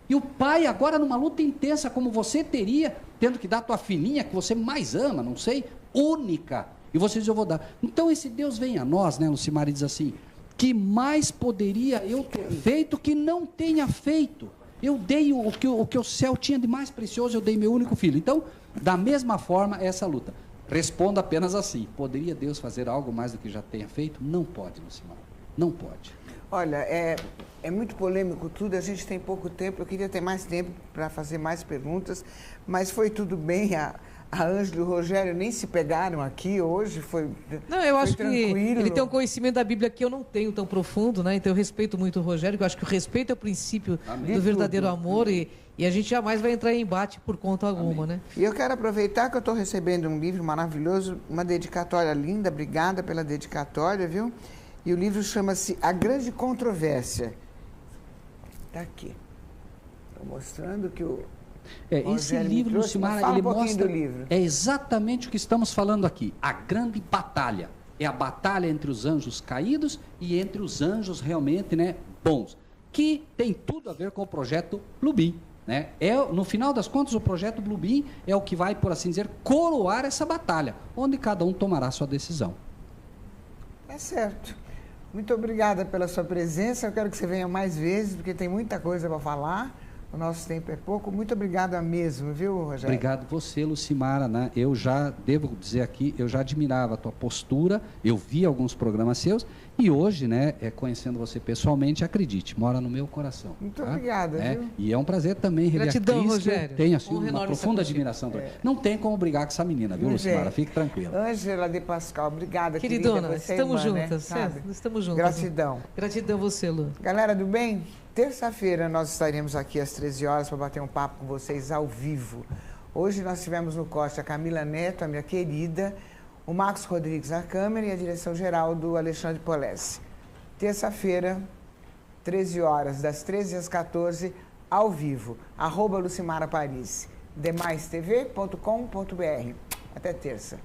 E o pai agora numa luta intensa como você teria, tendo que dar a tua filhinha que você mais ama, não sei, única, e você diz: eu vou dar. Então esse Deus vem a nós, né, Lucimara, e diz assim: que mais poderia eu ter feito que não tenha feito? Eu dei o que o céu tinha de mais precioso, eu dei meu único filho. Então, da mesma forma, essa luta. Responda apenas assim: poderia Deus fazer algo mais do que já tenha feito? Não pode, Lucimara, não pode. Olha, é muito polêmico tudo, a gente tem pouco tempo, eu queria ter mais tempo para fazer mais perguntas, mas foi tudo bem, a Ângela e o Rogério nem se pegaram aqui hoje, foi Não, eu acho tranquilo. Que ele tem um conhecimento da Bíblia que eu não tenho tão profundo, né? Então eu respeito muito o Rogério, que eu acho que o respeito é o princípio do verdadeiro amor e a gente jamais vai entrar em embate por conta alguma, né? E eu quero aproveitar que eu estou recebendo um livro maravilhoso, uma dedicatória linda, obrigada pela dedicatória, viu? E o livro chama-se A Grande Controvérsia. Está aqui. Estou mostrando que o esse livro, Lucimara, ele mostra... É exatamente o que estamos falando aqui. A grande batalha. É a batalha entre os anjos caídos e entre os anjos realmente, né, bons. Que tem tudo a ver com o projeto Bluebeam. Né? No final das contas, o projeto Bluebeam é o que vai, por assim dizer, coroar essa batalha, onde cada um tomará a sua decisão. É certo. Muito obrigada pela sua presença. Eu quero que você venha mais vezes, porque tem muita coisa para falar. O nosso tempo é pouco. Muito obrigada mesmo, viu, Rogério? Obrigado você, Lucimara, né? Eu já, devo dizer aqui, eu já admirava a tua postura, eu vi alguns programas seus, e hoje, né, conhecendo você pessoalmente, acredite, mora no meu coração. Muito obrigada, viu? E é um prazer também rever Gratidão, a Cris, Rogério. Tenho assim, uma profunda admiração. Não tem como brigar com essa menina, viu, Lucimara? Fique tranquila. Ângela de Pascal, obrigada, queridona. Você estamos irmã, juntas, né? Estamos juntas. Gratidão. Gratidão a você, Lu. Galera do bem, terça-feira nós estaremos aqui às 13 horas para bater um papo com vocês ao vivo. Hoje nós tivemos no corte a Camila Neto, a minha querida, o Marcos Rodrigues na câmera e a direção geral do Alexandre Polesse. Terça-feira, 13 horas, das 13 às 14, ao vivo. @LucimaraParis. demaistv.com.br. Até terça.